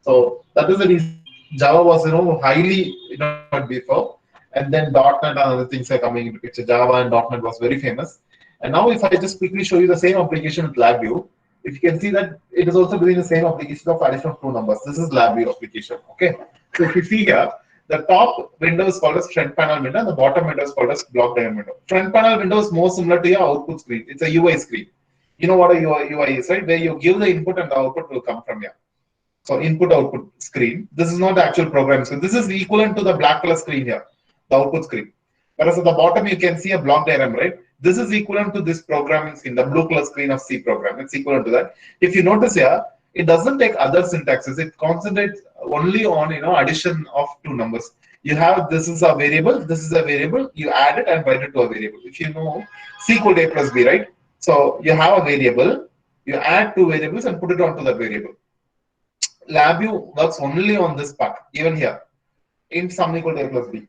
So that is the reason Java was highly before, and then .NET and other things are coming into picture. Java and .NET was very famous. And now if I just quickly show you the same application with LabVIEW, if you can see that it is also doing the same application of addition of two numbers. This is LabVIEW application. Okay. So if you see here, the top window is called as front panel window, and the bottom window is called as block diagram window. Front panel window is more similar to your output screen. It's a UI screen. You know what a UI is, right? Where you give the input and the output will come from here. So input output screen. This is not the actual program. So this is equivalent to the black color screen here, the output screen. Whereas at the bottom you can see a block diagram, right? This is equivalent to this programming screen, the blue color screen of C program. It's equivalent to that. If you notice here, it doesn't take other syntaxes. It concentrates only on addition of two numbers. You have this is a variable, this is a variable. You add it and write it to a variable. If you know C equal to A plus B, right? So you have a variable. You add two variables and put it onto that variable. LabVIEW works only on this part, even here, int sum equal to A plus B.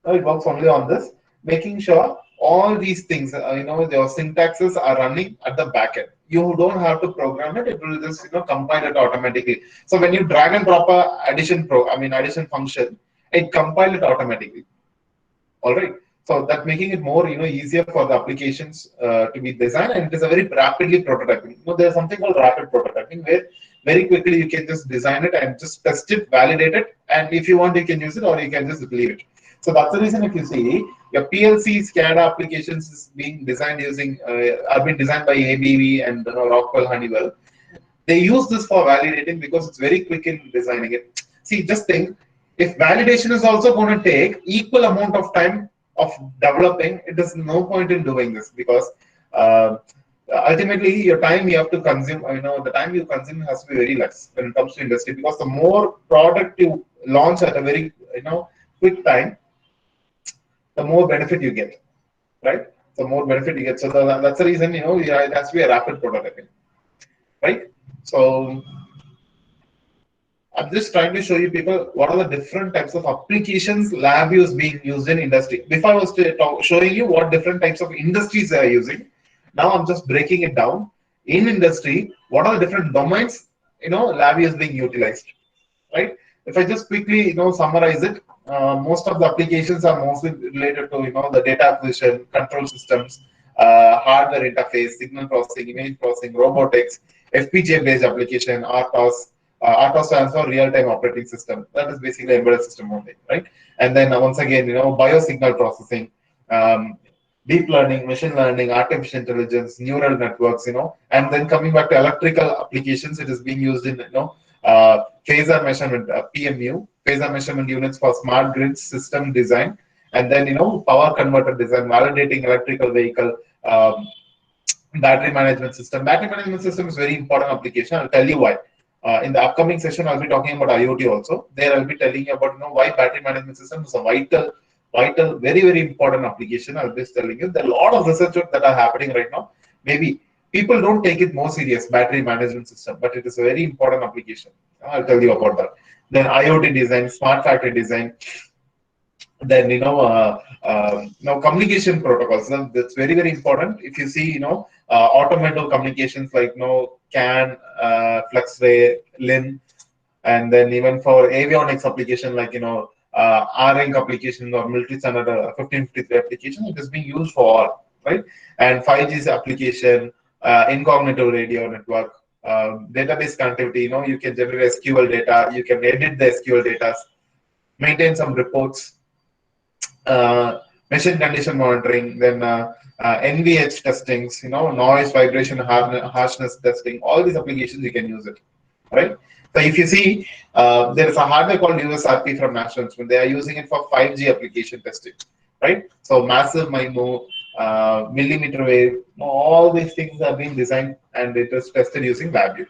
Now it works only on this, making sure all these things, your syntaxes are running at the back end. You don't have to program it; it will just compile it automatically. So when you drag and drop a addition function, it compile it automatically. All right. So that making it more easier for the applications to be designed, and it is a very rapidly prototyping. There's something called rapid prototyping where very quickly you can just design it and just test it, validate it, and if you want you can use it or you can just leave it. So that's the reason if you see your PLC SCADA applications is being designed using are being designed by ABB and Rockwell Honeywell. They use this for validating because it's very quick in designing it. See, just think, if validation is also going to take equal amount of time of developing, it is no point in doing this because ultimately your time you have to consume, the time you consume has to be very less when it comes to industry, because the more product you launch at a very quick time, the more benefit you get, right? The more benefit you get. So that's the reason it has to be a rapid prototyping, right? So I'm just trying to show you people what are the different types of applications LabVIEW is being used in industry. Before I was showing you what different types of industries they are using. Now I'm just breaking it down. In industry, what are the different domains LabVIEW is being utilized, right? If I just quickly summarize it, most of the applications are mostly related to the data acquisition, control systems, hardware interface, signal processing, image processing, robotics, FPGA based application, RTOS. RTOS stands for real-time operating system. That is basically embedded system only, right? And then once again, biosignal processing, deep learning, machine learning, artificial intelligence, neural networks, and then coming back to electrical applications, it is being used in, phasor measurement, PMU, phasor measurement units for smart grid system design, and then, power converter design, validating electrical vehicle, battery management system. Battery management system is very important application. I'll tell you why. In the upcoming session, I'll be talking about IoT also. There, I'll be telling you about why battery management system is a vital, very very important application. I'll be telling you there are a lot of research work that are happening right now. Maybe people don't take it more serious, battery management system, but it is a very important application. I'll tell you about that. Then IoT design, smart factory design, then communication protocols. That's very very important. If you see automotive communications like CAN, FlexRay, LIN, and then even for avionics application like R-Ring application or military standard 1553 application, it is being used for all, right? And 5G's application, incognito radio network, database connectivity. You can generate SQL data, you can edit the SQL data, maintain some reports, machine condition monitoring, then NVH testings, noise, vibration, harshness testing. All these applications you can use it, right? So if you see, there is a hardware called USRP from National Instruments. They are using it for 5G application testing, right? So massive MIMO, millimeter wave, all these things are being designed and it is tested using LabVIEW,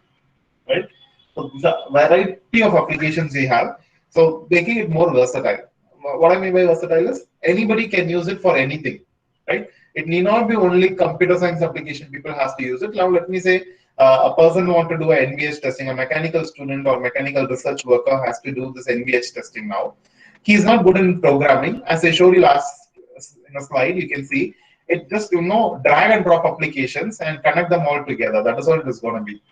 right? So the variety of applications we have, so making it more versatile. What I mean by versatile is anybody can use it for anything, right? It need not be only computer science application people has to use it. Now let me say a person who want to do a NVH testing, a mechanical student or mechanical research worker has to do this NVH testing now. He's not good in programming. As I showed you last in a slide, you can see it just drag and drop applications and connect them all together. That is what it is going to be.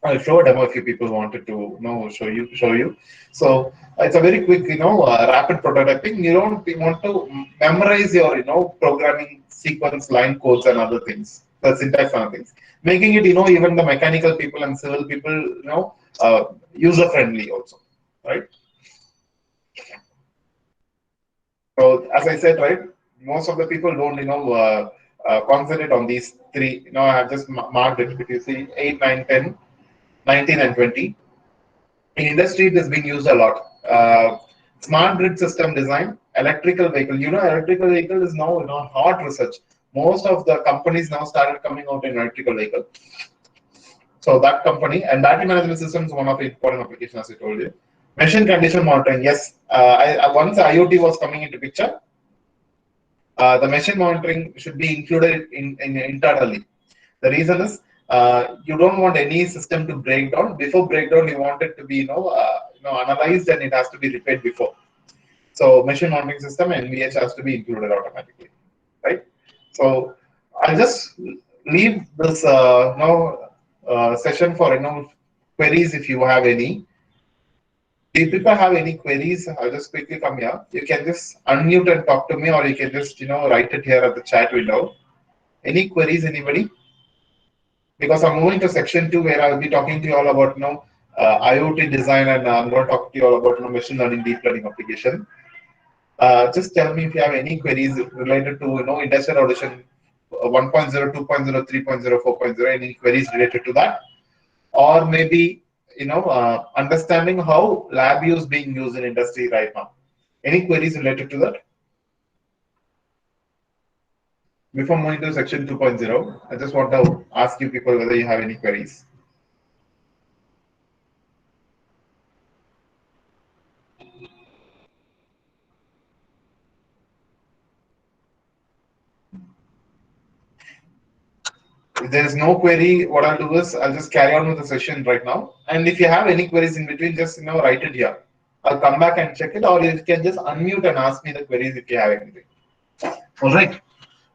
I'll show a demo if you people wanted to show you. So it's a very quick, rapid prototyping. You don't want to memorize your, programming sequence, line codes, and other things, the syntax and other things. Making it, even the mechanical people and civil people, user friendly also, right? So as I said, right, most of the people don't, concentrate on these three. I have just marked it. If you see 8, 9, 10. 19 and 20. In industry, it is being used a lot. Smart grid system design, electrical vehicle. Electrical vehicle is now hot research. Most of the companies now started coming out in electrical vehicle. So that company and battery management system is one of the important applications, as I told you. Machine condition monitoring. Yes, once IoT was coming into picture, the machine monitoring should be included in internally. The reason is you don't want any system to break down. Before breakdown, you want it to be analyzed and it has to be repaired before. So machine monitoring system NVH has to be included automatically, right? So I'll just leave this session for queries if you have any. If people have any queries, I'll just quickly come here. You can just unmute and talk to me, or you can just write it here at the chat window. Any queries, anybody? Because I'm moving to section 2 where I'll be talking to you all about IoT design, and I'm going to talk to you all about machine learning, deep learning application. Just tell me if you have any queries related to industrial automation 1.0, 2.0, 3.0, 4.0, any queries related to that, or maybe understanding how LabVIEW is being used in industry right now. Any queries related to that? Before moving to section 2.0, I just want to ask you people whether you have any queries. If there is no query, what I'll do is I'll just carry on with the session right now. And if you have any queries in between, just write it here. I'll come back and check it, or you can just unmute and ask me the queries if you have anything. All right.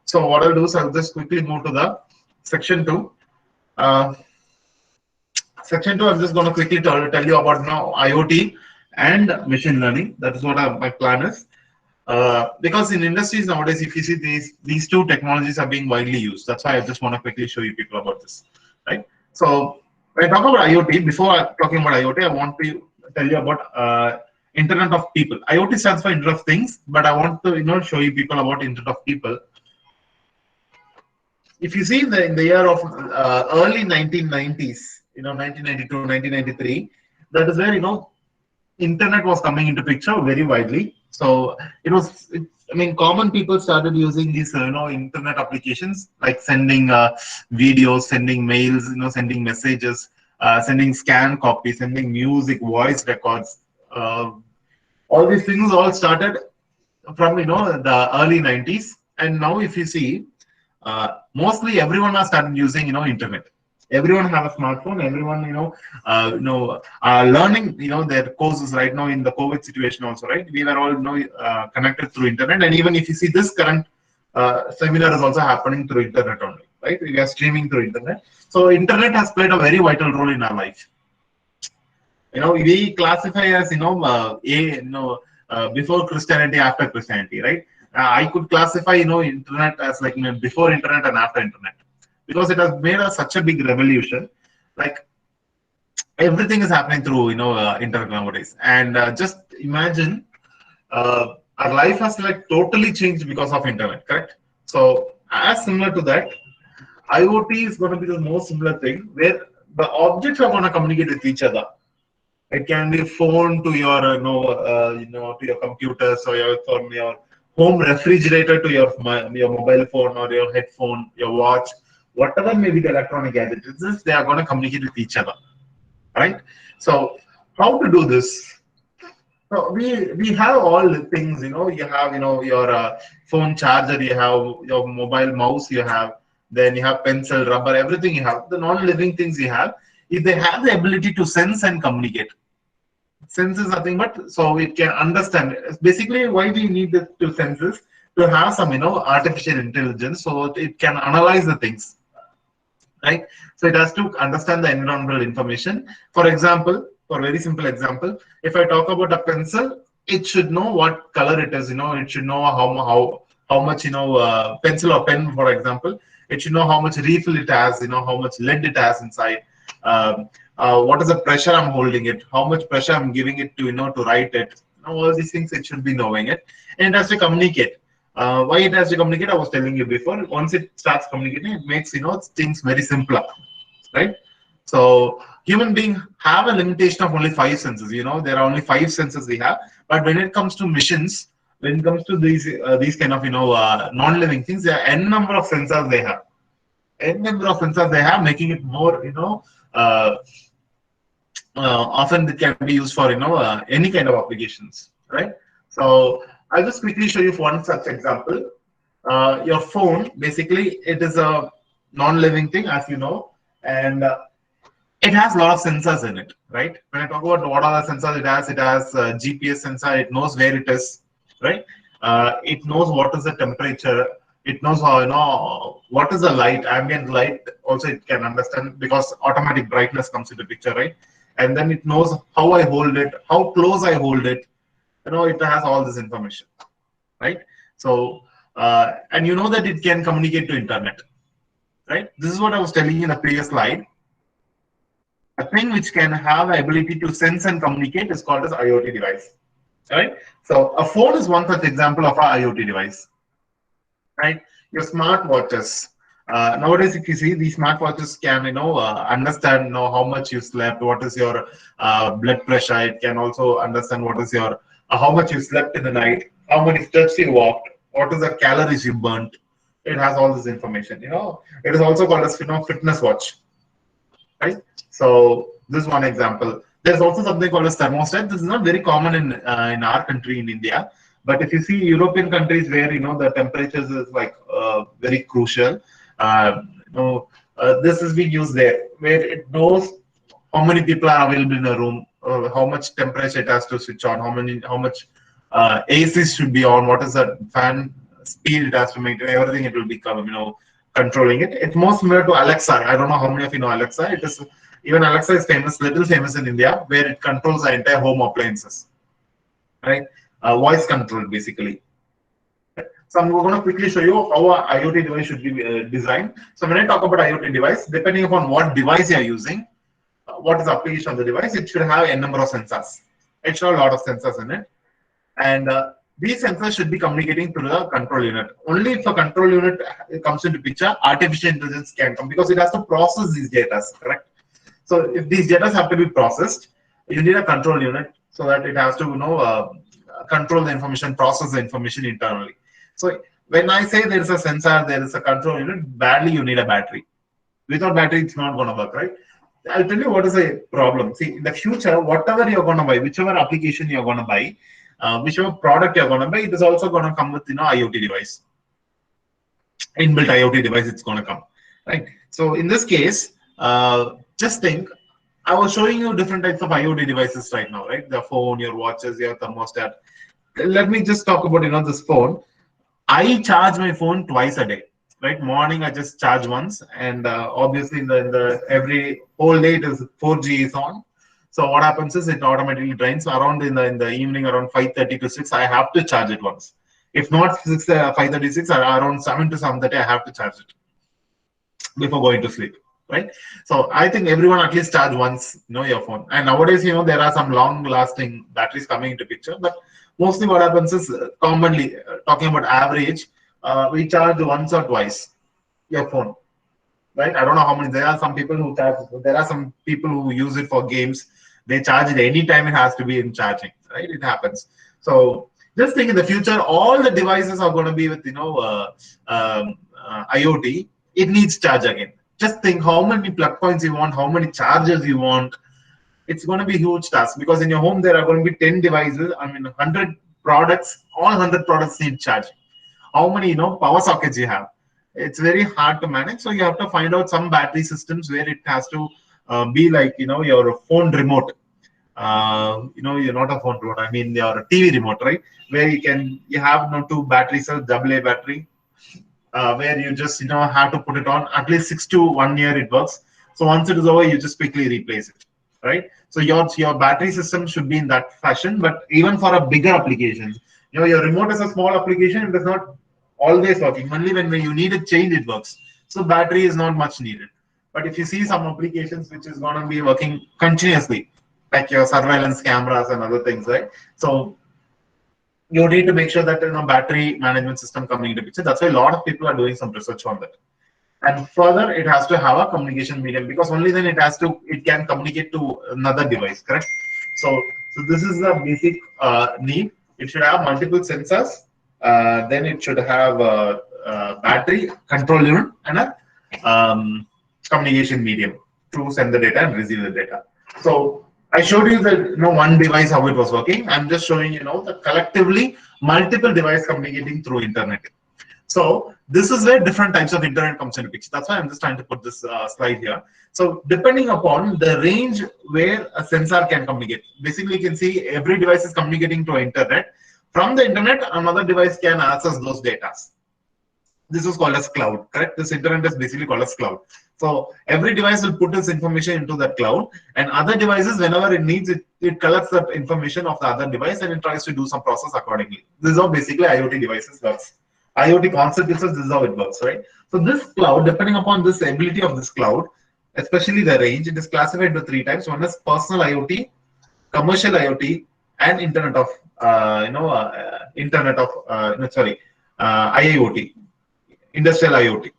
So what I'll do is I'll just quickly move to the section 2. Section 2, I'm just going to quickly tell you about IoT and machine learning. That is what my plan is. Because in industries nowadays, if you see these two technologies are being widely used. That's why I just want to quickly show you people about this, right? So when I talk about IoT, before talking about IoT, I want to tell you about Internet of People. IoT stands for Internet of Things, but I want to show you people about Internet of People. if you see in the year of early 1990s, 1992, 1993, that is where internet was coming into picture very widely. So I mean, common people started using these internet applications like sending videos, sending mails, sending messages, sending scan copies, sending music, voice records. All these things all started from the early 90s, and now if you see, mostly everyone has started using internet. Everyone have a smartphone. Everyone learning their courses right now in the COVID situation also, right? We were all connected through internet, and even if you see this current seminar is also happening through internet only, right? We are streaming through internet. So internet has played a very vital role in our life. We classify as before Christianity, after Christianity, right? I could classify internet as like before internet and after internet, because it has made such a big revolution. Like everything is happening through internet nowadays, and just imagine our life has like totally changed because of internet, correct? So as similar to that, IoT is going to be the most similar thing, where the objects are going to communicate with each other. It can be phone to your to your computers, or from your home refrigerator to your mobile phone or your headphone, your watch, whatever may be the electronic gadget. It's just they are going to communicate with each other, right? So how to do this? So we have all the things. You have your phone charger, you have your mobile mouse, you have, then you have pencil, rubber, everything you have. The non-living things you have, if they have the ability to sense and communicate. Sense is nothing but so it can understand. Basically, why we need the two senses, to have some artificial intelligence, so it can analyze the things, right? So it has to understand the environmental information. For example, for very simple example, if I talk about a pencil, it should know what color it is. It should know how much pencil or pen, for example. It should know how much refill it has. How much lead it has inside. What is the pressure I'm holding it? How much pressure I'm giving it to to write it? All these things it should be knowing it, and it has to communicate. Why it has to communicate? I was telling you before. Once it starts communicating, it makes things very simpler, right? So human beings have a limitation of only 5 senses. There are only 5 senses we have. But when it comes to missions, when it comes to these kind of non-living things, there are n number of sensors they have. N number of sensors they have, making it more uh, often it can be used for any kind of applications, right? So I'll just quickly show you one such example. Your phone, basically, it is a non-living thing, as you know, and it has a lot of sensors in it, right? When I talk about what are the sensors it has GPS sensor. It knows where it is, right? It knows what is the temperature. It knows how what is the light, ambient light. Also, it can understand, because automatic brightness comes into picture, right? And then it knows how I hold it, how close I hold it. It has all this information, right? So and you know that it can communicate to internet, right? This is what I was telling you in the previous slide. A thing which can have the ability to sense and communicate is called as IoT device, right? So a phone is one such example of an IoT device, right? Your smartwatches. Nowadays, if you see, these smartwatches can understand how much you slept, what is your blood pressure. It can also understand what is your how much you slept in the night, how many steps you walked, what is the calories you burnt. It has all this information. It is also called as fitness watch, right? So this is one example. There's also something called as thermostat. This is not very common in our country, in India. But if you see European countries where the temperatures is like very crucial, this is being used there, where it knows how many people are available in a room, how much temperature it has to switch on, how much ACs should be on, what is the fan speed it has to maintain, everything it will become, controlling it. It's more similar to Alexa. I don't know how many of you know Alexa. It is even Alexa is famous, little famous in India, where it controls the entire home appliances, right? Voice control, basically. So I'm going to quickly show you how a IoT device should be designed. So when I talk about IoT device, depending upon what device you're using, what is the application of the device, it should have a number of sensors. It should have a lot of sensors in it. And these sensors should be communicating to the control unit. Only if a control unit comes into picture, artificial intelligence can come, because it has to process these data, correct? So if these data have to be processed, you need a control unit so that it has to, control the information, process the information internally. So when I say there is a sensor, there is a control unit, badly you need a battery. Without battery, it's not going to work, right? I'll tell you what is a problem. See, in the future, whatever you're going to buy, whichever application you're going to buy, whichever product you're going to buy, it is also going to come with, IoT device, inbuilt IoT device. It's going to come, right? So in this case, just think. I was showing you different types of IoT devices right now, right? The phone, your watches, your thermostat. Let me just talk about, this phone. I charge my phone twice a day, right? Morning I just charge once, and obviously in the every whole day it is 4G is on. So what happens is it automatically drains. Around in the evening around 5:30 to 6, I have to charge it once. If not 5:36, around 7 to 7:30, I have to charge it before going to sleep, right? So I think everyone at least charge once, your phone. And nowadays, there are some long-lasting batteries coming into picture, but mostly what happens is, commonly talking about average, we charge once or twice your phone, right? I don't know how many. There are some people who charge. There are some people who use it for games. They charge it anytime it has to be in charging, right? It happens. So just think, in the future, all the devices are going to be with IoT. It needs charge again. Just think how many plug points you want, how many chargers you want. It's going to be a huge task, because in your home there are going to be 10 devices. 100 products. All 100 products need charging. How many power sockets you have? It's very hard to manage. So you have to find out some battery systems where it has to be like your phone remote. You're not a phone remote. I mean your TV remote, right? Where you have two battery cells, AA battery, where you just have to put it on at least 6 to 1 year. It works. So once it is over, you just quickly replace it, right? So your battery system should be in that fashion. But even for a bigger application, your remote is a small application. It is not always working. Only when you need it change, it works. So battery is not much needed. But if you see some applications which is going to be working continuously, like your surveillance cameras and other things, right? So you need to make sure that battery management system coming into picture. That's why a lot of people are doing some research on that. And further, it has to have a communication medium, because only then it can communicate to another device, correct? So this is the basic need. It should have multiple sensors. Then it should have a battery, control unit, and a communication medium to send the data and receive the data. So I showed you that one device how it was working. I'm just showing that collectively multiple devices communicating through internet. So this is where different types of internet comes into picture. That's why I'm just trying to put this slide here. So depending upon the range where a sensor can communicate, basically you can see every device is communicating to internet. From the internet, another device can access those data. This is called as cloud, correct? This internet is basically called as cloud. So every device will put its information into that cloud, and other devices, whenever it needs it, it collects that information of the other device and it tries to do some process accordingly. This is how basically IoT devices works. IoT concept itself, this is how it works, right? So this cloud, depending upon this ability of this cloud, especially the range, it is classified into 3 types. One is personal IoT, commercial IoT, and IIoT, industrial IoT,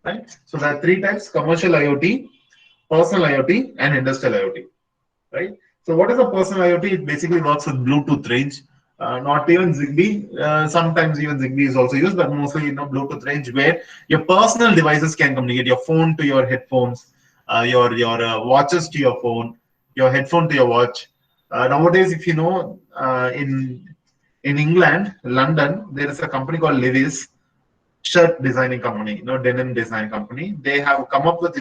right? So there are 3 types: commercial IoT, personal IoT, and industrial IoT, right? So what is a personal IoT? It basically works with Bluetooth range. Not even Zigbee. Sometimes even Zigbee is also used, but mostly Bluetooth range, where your personal devices can communicate. Your phone to your headphones, your watches to your phone, your headphone to your watch. Nowadays, if in England, London, there is a company called Levi's, shirt designing company, denim design company. They have come up with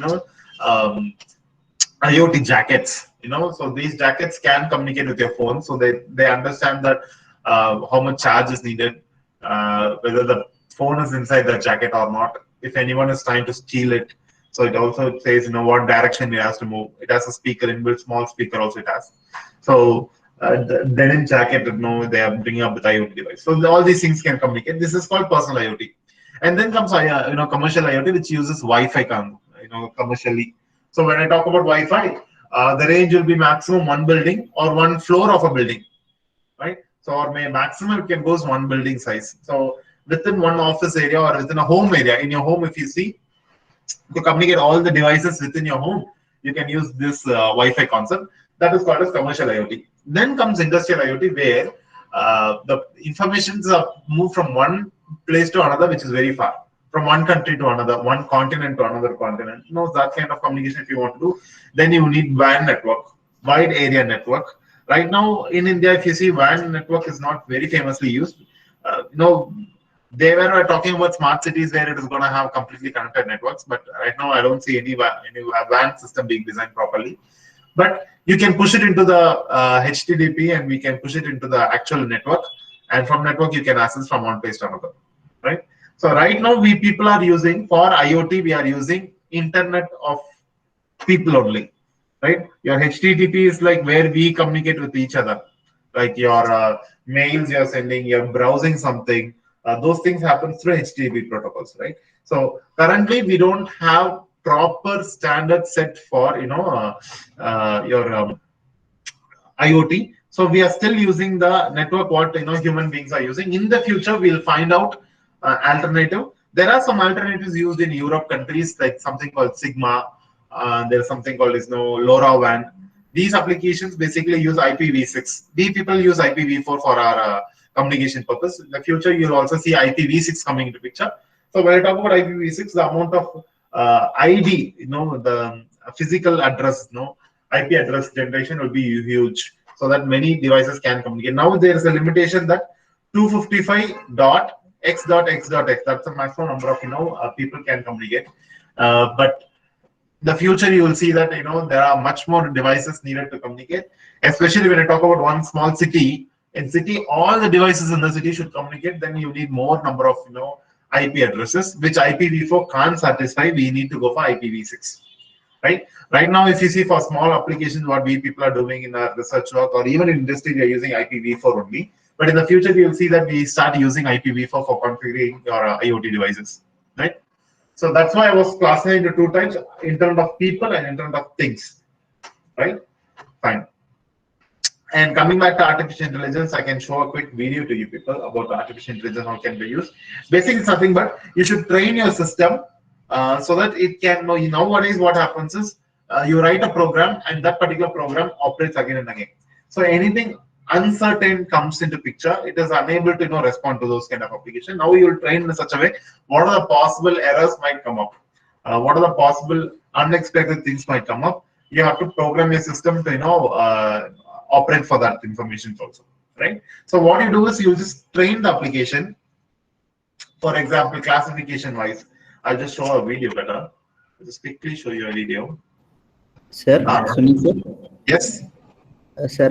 IoT jackets. So these jackets can communicate with your phone. So they understand that how much charge is needed, whether the phone is inside the jacket or not, if anyone is trying to steal it. So it also says what direction it has to move. It has a speaker inbuilt, small speaker also it has. So the denim jacket, they are bringing up with IoT device. So all these things can communicate. This is called personal IoT. And then comes commercial IoT, which uses Wi-Fi commercially. So when I talk about Wi-Fi, the range will be maximum 1 building or 1 floor of a building, right? So or may maximum it can go is one building size. So within one office area or within a home area, in your home, if you see, to communicate all the devices within your home, you can use this Wi-Fi concept. That is called as commercial IoT. Then comes industrial IoT, where the informations are moved from one place to another, which is very far, from one country to another, one continent to another continent. You know, that kind of communication if you want to do, then you need WAN network, wide area network. Right now in India, if you see, WAN network is not very famously used. You know, they were talking about smart cities where it is going to have completely connected networks, but right now I don't see any WAN system being designed properly. But you can push it into the HTTP, and we can push it into the actual network, and from network you can access from one place to another, right? So right now we people are using, for IoT, we are using Internet of People only, right? Your HTTP is like where we communicate with each other, like your mails you're sending, you're browsing something. Those things happen through HTTP protocols, right? So currently we don't have proper standard set for your IoT. So we are still using the network what human beings are using. In the future, we'll find out alternative. There are some alternatives used in Europe countries, like something called Sigma. There's something called LoRaWAN. These applications basically use IPv6. We people use IPv4 for our communication purpose. In the future, you'll also see IPv6 coming into picture. So when I talk about IPv6, the amount of ID, the physical address, IP address generation will be huge, so that many devices can communicate. Now there is a limitation that 255.x.x.x. That's the maximum number of people can communicate. But the future, you will see that there are much more devices needed to communicate. Especially when I talk about one small city. In city, all the devices in the city should communicate. Then you need more number of IP addresses, which IPv4 can't satisfy. We need to go for IPv6. Right now, if you see, for small applications, what we people are doing in our research work or even in industry, we are using IPv4 only. But in the future, you will see that we start using IPv4 for configuring your IoT devices, right? So that's why I was classifying into two types: in terms of people and in terms of things, right? Fine. And coming back to artificial intelligence, I can show a quick video to you people about artificial intelligence, how it can be used. Basically, it's nothing but you should train your system so that it can know. Nowadays, what happens is you write a program, and that particular program operates again and again. So anything uncertain comes into picture, it is unable to respond to those kind of application. Now you will train in such a way, what are the possible errors might come up, what are the possible unexpected things might come up. You have to program your system to operate for that information also, right? So what you do is you just train the application. For example, classification wise, I'll just show a video better. I'll just quickly show you a video. Sir, Sunil sir. Yes. Sir,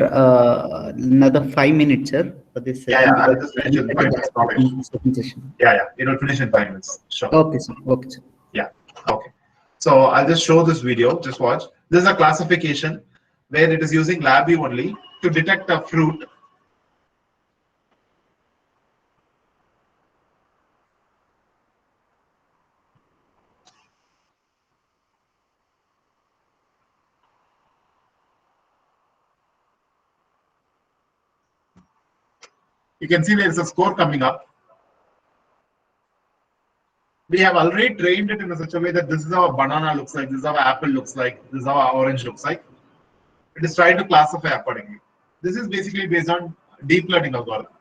another 5 minutes, sir, for this session. Yeah, I'll just finish in 5 minutes. Session. Yeah, it will finish in 5 minutes. Sure. Okay, sir. Okay, sir. Yeah. Okay. So I'll just show this video. Just watch. This is a classification where it is using LabVIEW only to detect a fruit. You can see there is a score coming up. We have already trained it in such a way that this is how a banana looks like, this is how an apple looks like, this is how an orange looks like. It is trying to classify accordingly. This is basically based on deep learning algorithm.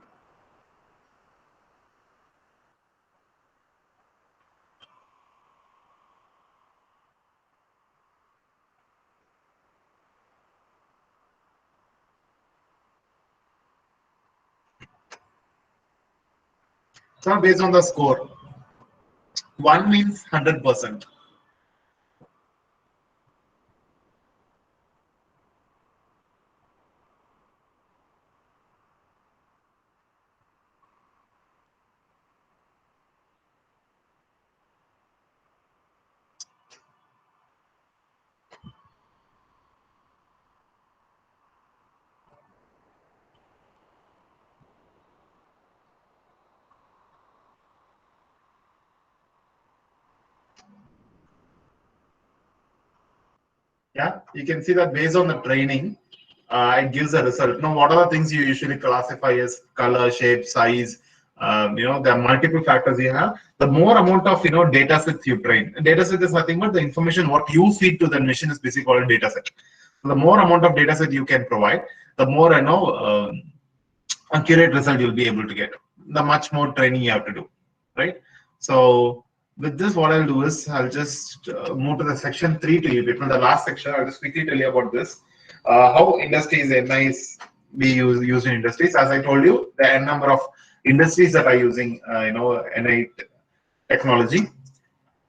So based on the score, 1 means 100%. Yeah, you can see that based on the training, it gives a result. Now, what are the things you usually classify as color, shape, size? There are multiple factors you have. The more amount of data sets you train. Data set is nothing but the information what you feed to the machine is basically called a data set. So the more amount of data set you can provide, the more accurate result you'll be able to get. The much more training you have to do, right? So with this, what I'll do is I'll just move to the section 3 to you people. The last section, I'll just quickly tell you about this. How industries, NIs be used in industries. As I told you, the n number of industries that are using NI technology,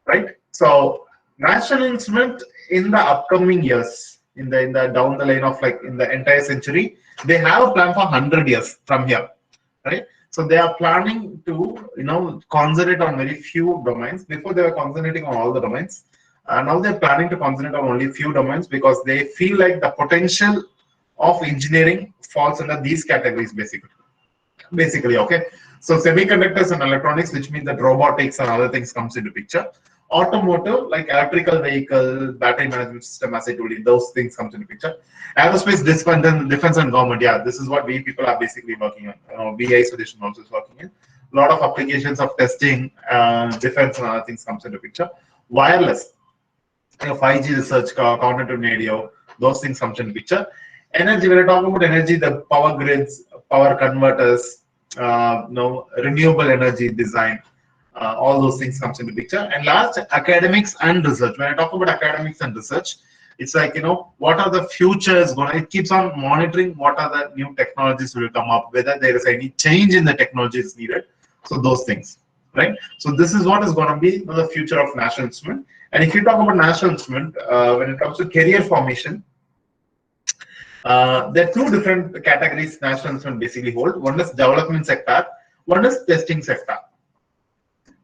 right? So National Instrument in the upcoming years, in the down the line of like in the entire century, they have a plan for 100 years from here, right? So they are planning to concentrate on very few domains. Before they were concentrating on all the domains. Now they're planning to concentrate on only few domains because they feel like the potential of engineering falls under these categories basically. Okay, so semiconductors and electronics, which means that robotics and other things comes into picture. Automotive, like electrical vehicle, battery management system, as I told you, those things comes into picture. Aerospace, defense and government, yeah, this is what we people are basically working on. BI solution also is working in. A lot of applications of testing, defense and other things comes into picture. Wireless, 5G research, cognitive radio, those things comes into picture. Energy, when I talk about energy, the power grids, power converters, renewable energy design, all those things comes into picture. And last, academics and research. When I talk about academics and research, it's like, what are the futures going? It keeps on monitoring what are the new technologies will come up, whether there is any change in the technologies needed. So those things, right? So this is what is going to be the future of National Instrument. And if you talk about National Instrument, when it comes to career formation, there are two different categories National Instrument basically hold. One is development sector, one is testing sector.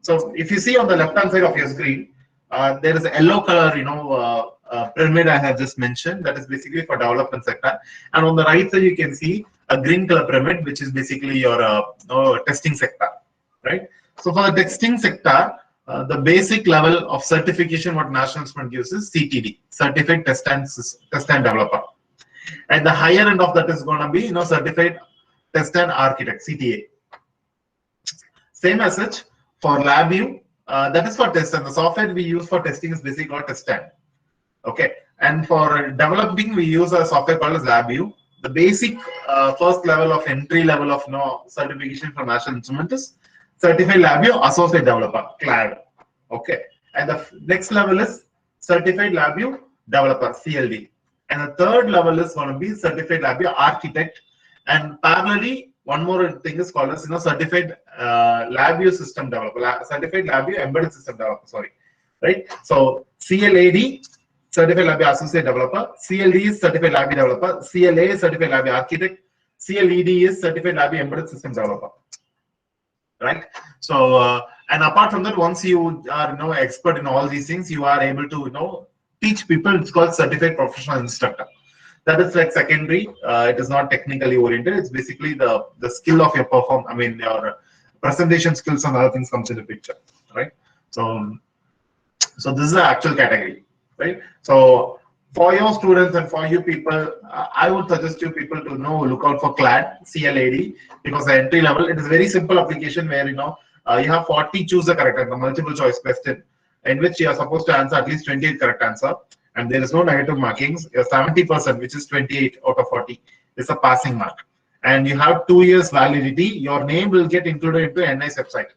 So if you see on the left hand side of your screen, there is a yellow color, pyramid I have just mentioned, that is basically for development sector. And on the right side, you can see a green color pyramid, which is basically your testing sector, right? So for the testing sector, the basic level of certification what National Instrument gives is CTD, Certified Test and Developer. And the higher end of that is going to be, Certified Test and Architect, CTA. Same as such for LabVIEW, that is for test, and the software we use for testing is basically called TestStand. Okay, and for developing, we use a software called as LabVIEW. The basic first level of entry level of certification from National Instrument is Certified LabVIEW Associate Developer, CLAD. Okay, and the next level is Certified LabVIEW Developer, CLD. And the third level is going to be Certified LabVIEW Architect. And parallelly, one more thing is called as Certified LabVIEW System Developer, Certified LabVIEW Embedded System Developer. Sorry, right? So CLAD, Certified LabVIEW Associate Developer, CLD is Certified LabVIEW Developer, CLA is Certified LabVIEW Architect, CLED is Certified LabVIEW Embedded System Developer. Right? So and apart from that, once you are expert in all these things, you are able to teach people. It's called Certified Professional Instructor. That is like secondary. It is not technically oriented. It's basically the skill of your your presentation skills and other things comes into picture, right? So this is the actual category, right? So for your students and for you people, I would suggest you people to look out for CLAD, CLAD, because the entry level, it is very simple application where you have 40 choose the correct answer, multiple choice question, in which you are supposed to answer at least 28 correct answer. And there is no negative markings. 70%, which is 28 out of 40, is a passing mark. And you have 2 years validity. Your name will get included into NI's website,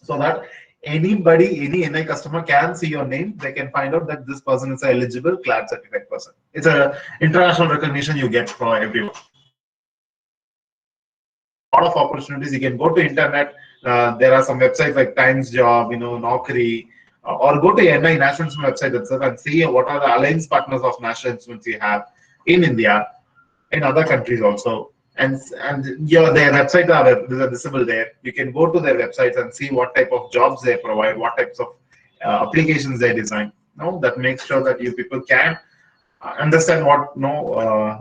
so that anybody, any NI customer can see your name. They can find out that this person is an eligible CLAD certified person. It's a international recognition you get for everyone. A lot of opportunities. You can go to internet. There are some websites like Times Job, Naukri. Or go to NI National Instrument website itself and see what are the alliance partners of National Instruments you have in India, in other countries also. And their websites are visible there. You can go to their websites and see what type of jobs they provide, what types of applications they design. That makes sure that you people can understand what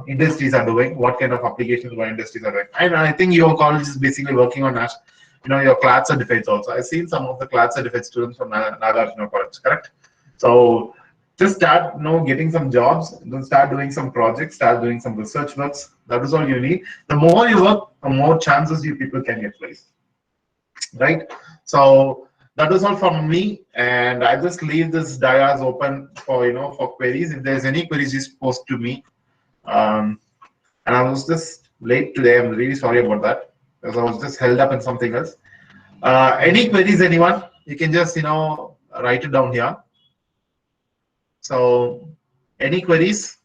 industries are doing, what kind of applications what industries are doing. And I think your college is basically working on your CLAD certificates also. I've seen some of the CLAD certificate students from Nagarjuna College, correct? So Just start, getting some jobs, then start doing some projects, start doing some research works. That is all you need. The more you work, the more chances you people can get placed, right? So that is all from me, and I just leave this dias open for for queries. If there's any queries, just post to me. Um, and I was just late today. I'm really sorry about that because I was just held up in something else. Any queries, anyone? You can just write it down here. So, any queries?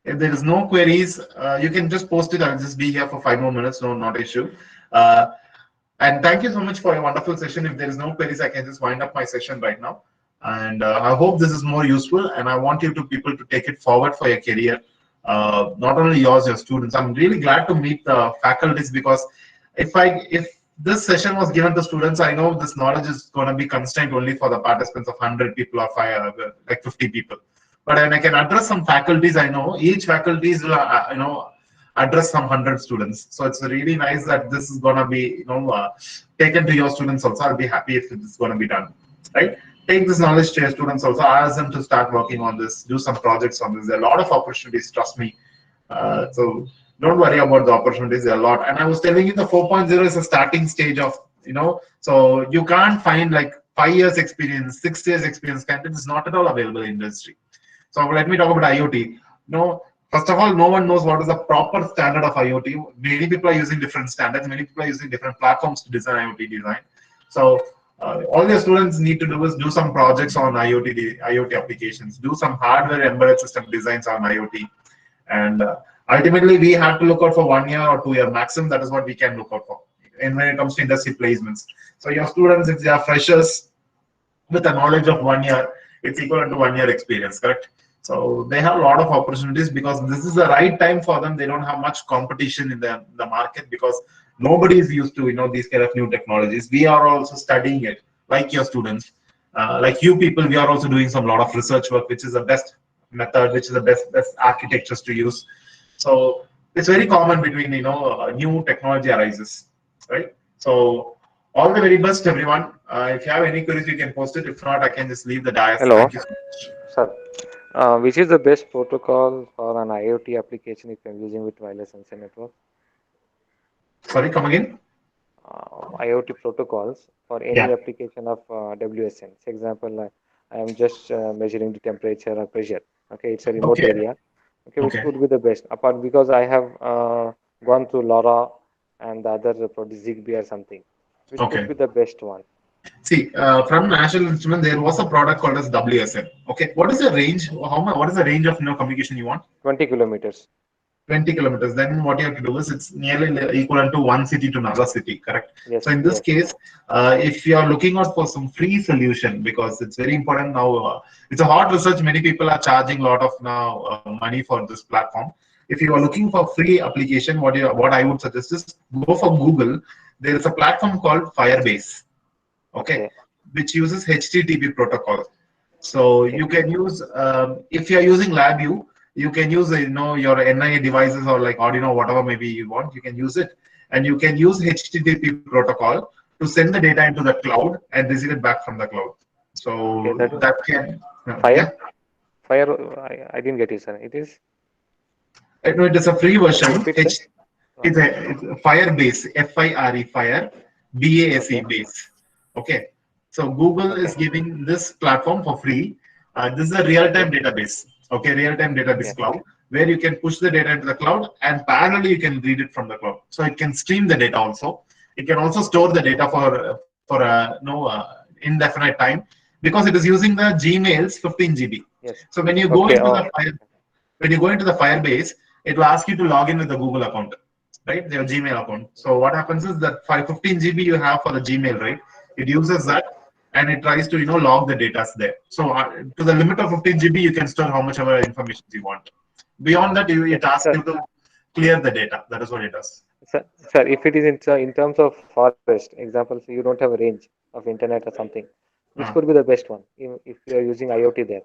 If there is no queries, you can just post it. I'll just be here for 5 more minutes. No, not issue. Uh, and thank you so much for a wonderful session. If there is no queries, I can just wind up my session right now. And I hope this is more useful. And I want you people to take it forward for your career. Not only yours, your students. I'm really glad to meet the faculties because if this session was given to students, I know this knowledge is going to be constrained only for the participants of 100 people or like 50 people. But when I can address some faculties, I know each faculties will, address some 100 students. So it's really nice that this is going to be, taken to your students also. I'll be happy if it's going to be done, right? Take this knowledge to your students also. Ask them to start working on this, do some projects on this. There are a lot of opportunities, trust me. So don't worry about the opportunities, there are a lot. And I was telling you the 4.0 is a starting stage of, so you can't find like 5 years experience, 6 years experience candidate is not at all available in industry. So let me talk about IoT. First of all, no one knows what is the proper standard of IoT. Many people are using different standards. Many people are using different platforms to design IoT design. So all your students need to do is do some projects on IoT applications, do some hardware embedded system designs on IoT. And ultimately, we have to look out for 1 year or 2 year maximum. That is what we can look out for. And when it comes to industry placements. So your students, if they are freshers with a knowledge of 1 year, it's equal to 1 year experience, correct? So they have a lot of opportunities because this is the right time for them. They don't have much competition in the market because nobody is used to these kind of new technologies. We are also studying it, like your students, like you people. We are also doing some lot of research work, which is the best method, which is the best architectures to use. So it's very common between new technology arises, right? So all the very best, everyone. If you have any queries, you can post it. If not, I can just leave the dais. Hello, Thank you so much. sir. Which is the best protocol for an IoT application if I'm using with wireless sensor network? Sorry, come again. IoT protocols for any Yeah. application of WSN. For example, I am just measuring the temperature or pressure. Okay, it's a remote Okay. area. Okay, which Okay. would be the best? Apart because I have gone through LoRa and the other probably Zigbee or something. Which could Okay. be the best one? See, from National Instrument, there was a product called as WSN. Okay. What is the range? What is the range of communication you want? 20 kilometers. 20 kilometers. Then what you have to do is it's nearly equivalent to one city to another city, correct? Yes, So in this yes. case, if you are looking out for some free solution, because it's very important now, it's a hot research. Many people are charging a lot of now money for this platform. If you are looking for free application, what I would suggest is go for Google. There is a platform called Firebase, okay, Okay, which uses HTTP protocol. So okay, you can use if you are using LabVIEW, you can use your NIA devices or like Arduino, whatever maybe you want. You can use it, and you can use HTTP protocol to send the data into the cloud and receive it back from the cloud. okay. So That is that can fire. yeah. Fire. I didn't get it, sir. It is. No, it is a free Can you version. repeat, sir? It's a Firebase, Fire, Fire, BASE Okay, base. Okay. So Google is okay, giving this platform for free. This is a real-time okay. database. Okay, real-time database Yes. cloud, where you can push the data into the cloud and parallelly you can read it from the cloud. So it can stream the data also. It can also store the data for no indefinite time because it is using the Gmail's 15 GB. Yes. So when you go Okay. into Oh, the when you go into the Firebase, it will ask you to log in with the Google account, right? Your Gmail account. So what happens is that 15 GB you have for the Gmail, right? It uses yes. that and it tries to log the data there. So to the limit of 15 GB, you can store how much ever information you want. Beyond that, Okay. it asks Sir, you to clear the data. That is what it does. sir, if it is in terms of forest, example, so you don't have a range of internet or something, which Uh, could be the best one if you are using IoT there?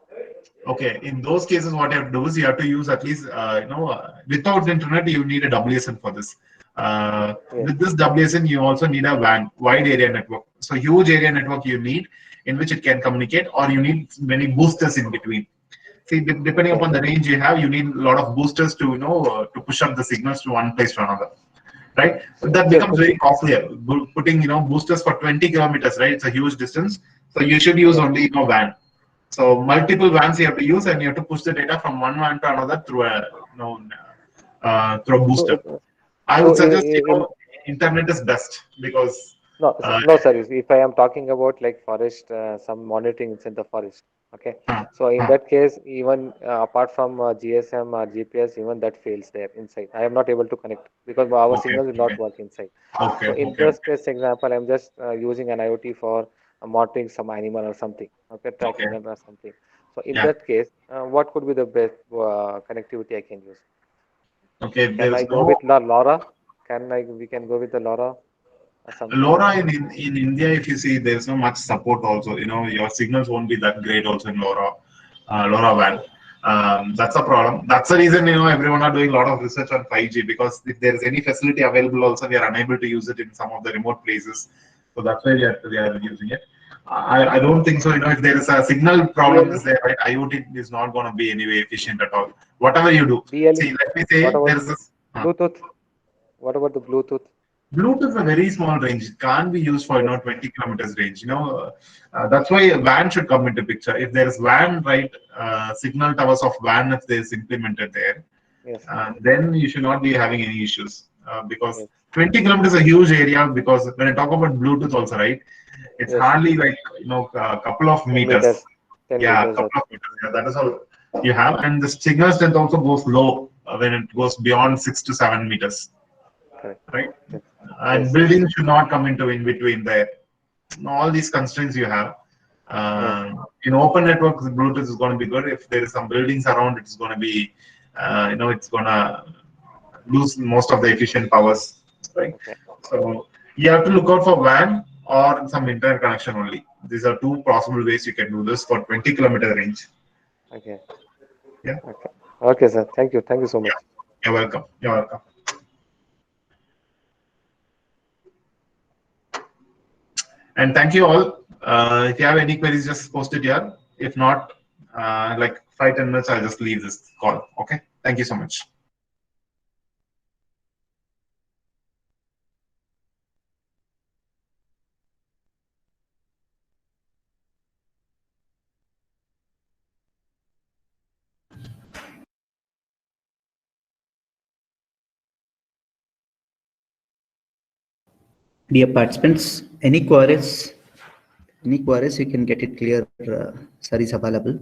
Okay, in those cases, what you have to do is you have to use at least, without internet, you need a WSN for this. Yes. With this WSN, you also need a WAN, wide area network. So huge area network you need. in which it can communicate, or you need many boosters in between. See, depending upon the range you have, you need a lot of boosters to to push up the signals to one place to another, right? So that becomes very costlier. Putting boosters for 20 kilometers, right? It's a huge distance. So you should use only WAN. So multiple WANs you have to use, and you have to push the data from one WAN to another through through a booster. I would suggest internet is best because no, sir. If I am talking about like forest, some monitoring inside the forest. Okay. So in that case, even apart from GSM or GPS, even that fails there inside. I am not able to connect because our signal will not work inside. So in this case example, I'm just using an IoT for monitoring some animal or something. Okay, tracking or something. So in that case, what could be the best connectivity I can use? Okay, Can I go with LoRa? We can go with the LoRa? LoRa in India, if you see, there's not much support also. Your signals won't be that great also in LoRaWAN. That's a problem. That's the reason, everyone are doing a lot of research on 5G, because if there is any facility available also, we are unable to use it in some of the remote places. So that's why we are using it. I don't think so. If there is a signal problem is there, right? IoT is not going to be anyway efficient at all. Whatever you do. See, let me say there is this Bluetooth. What about the Bluetooth? Bluetooth is a very small range. It can't be used for 20 kilometers range. That's why WAN should come into picture. If there is WAN, right, signal towers of WAN, if there is implemented there, then you should not be having any issues. Because 20 kilometers is a huge area. Because when I talk about Bluetooth also, right, it's hardly like a couple of meters. 10 yeah, meters. Couple of meters. Yeah, that is all you have, and the signal strength also goes low when it goes beyond 6 to 7 meters. Correct. Right, and buildings should not come into in between there. All these constraints you have. In open networks, Bluetooth is going to be good. If there is some buildings around, it's going to be, it's going to lose most of the efficient powers, right? So you have to look out for WAN or some internet connection only. These are two possible ways you can do this for 20 kilometer range. Okay. Yeah. Okay, sir. Thank you. Thank you so much. You're welcome. You're welcome. And thank you all. If you have any queries, just post it here. If not, like 5-10 minutes, I'll just leave this call. Okay. Thank you so much. Dear participants, any queries, you can get it clear. Sir is available.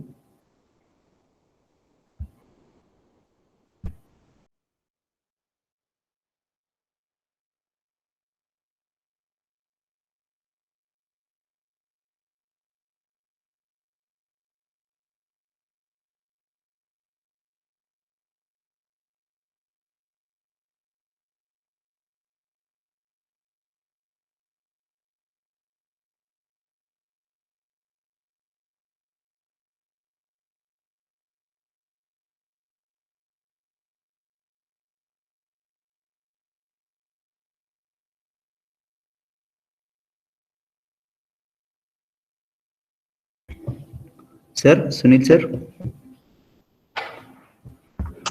Sir, Sunil sir.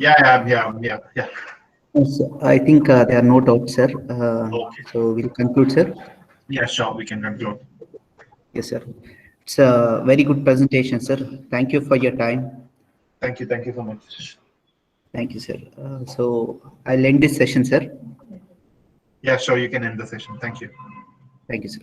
Yeah. Yes, I think there are no doubts, sir. So we'll conclude, sir. Yeah, sure. We can conclude. Yes, sir. It's a very good presentation, sir. Thank you for your time. Thank you. Thank you so much. Thank you, sir. So I'll end this session, sir. Yeah, sure. You can end the session. Thank you. Thank you, sir.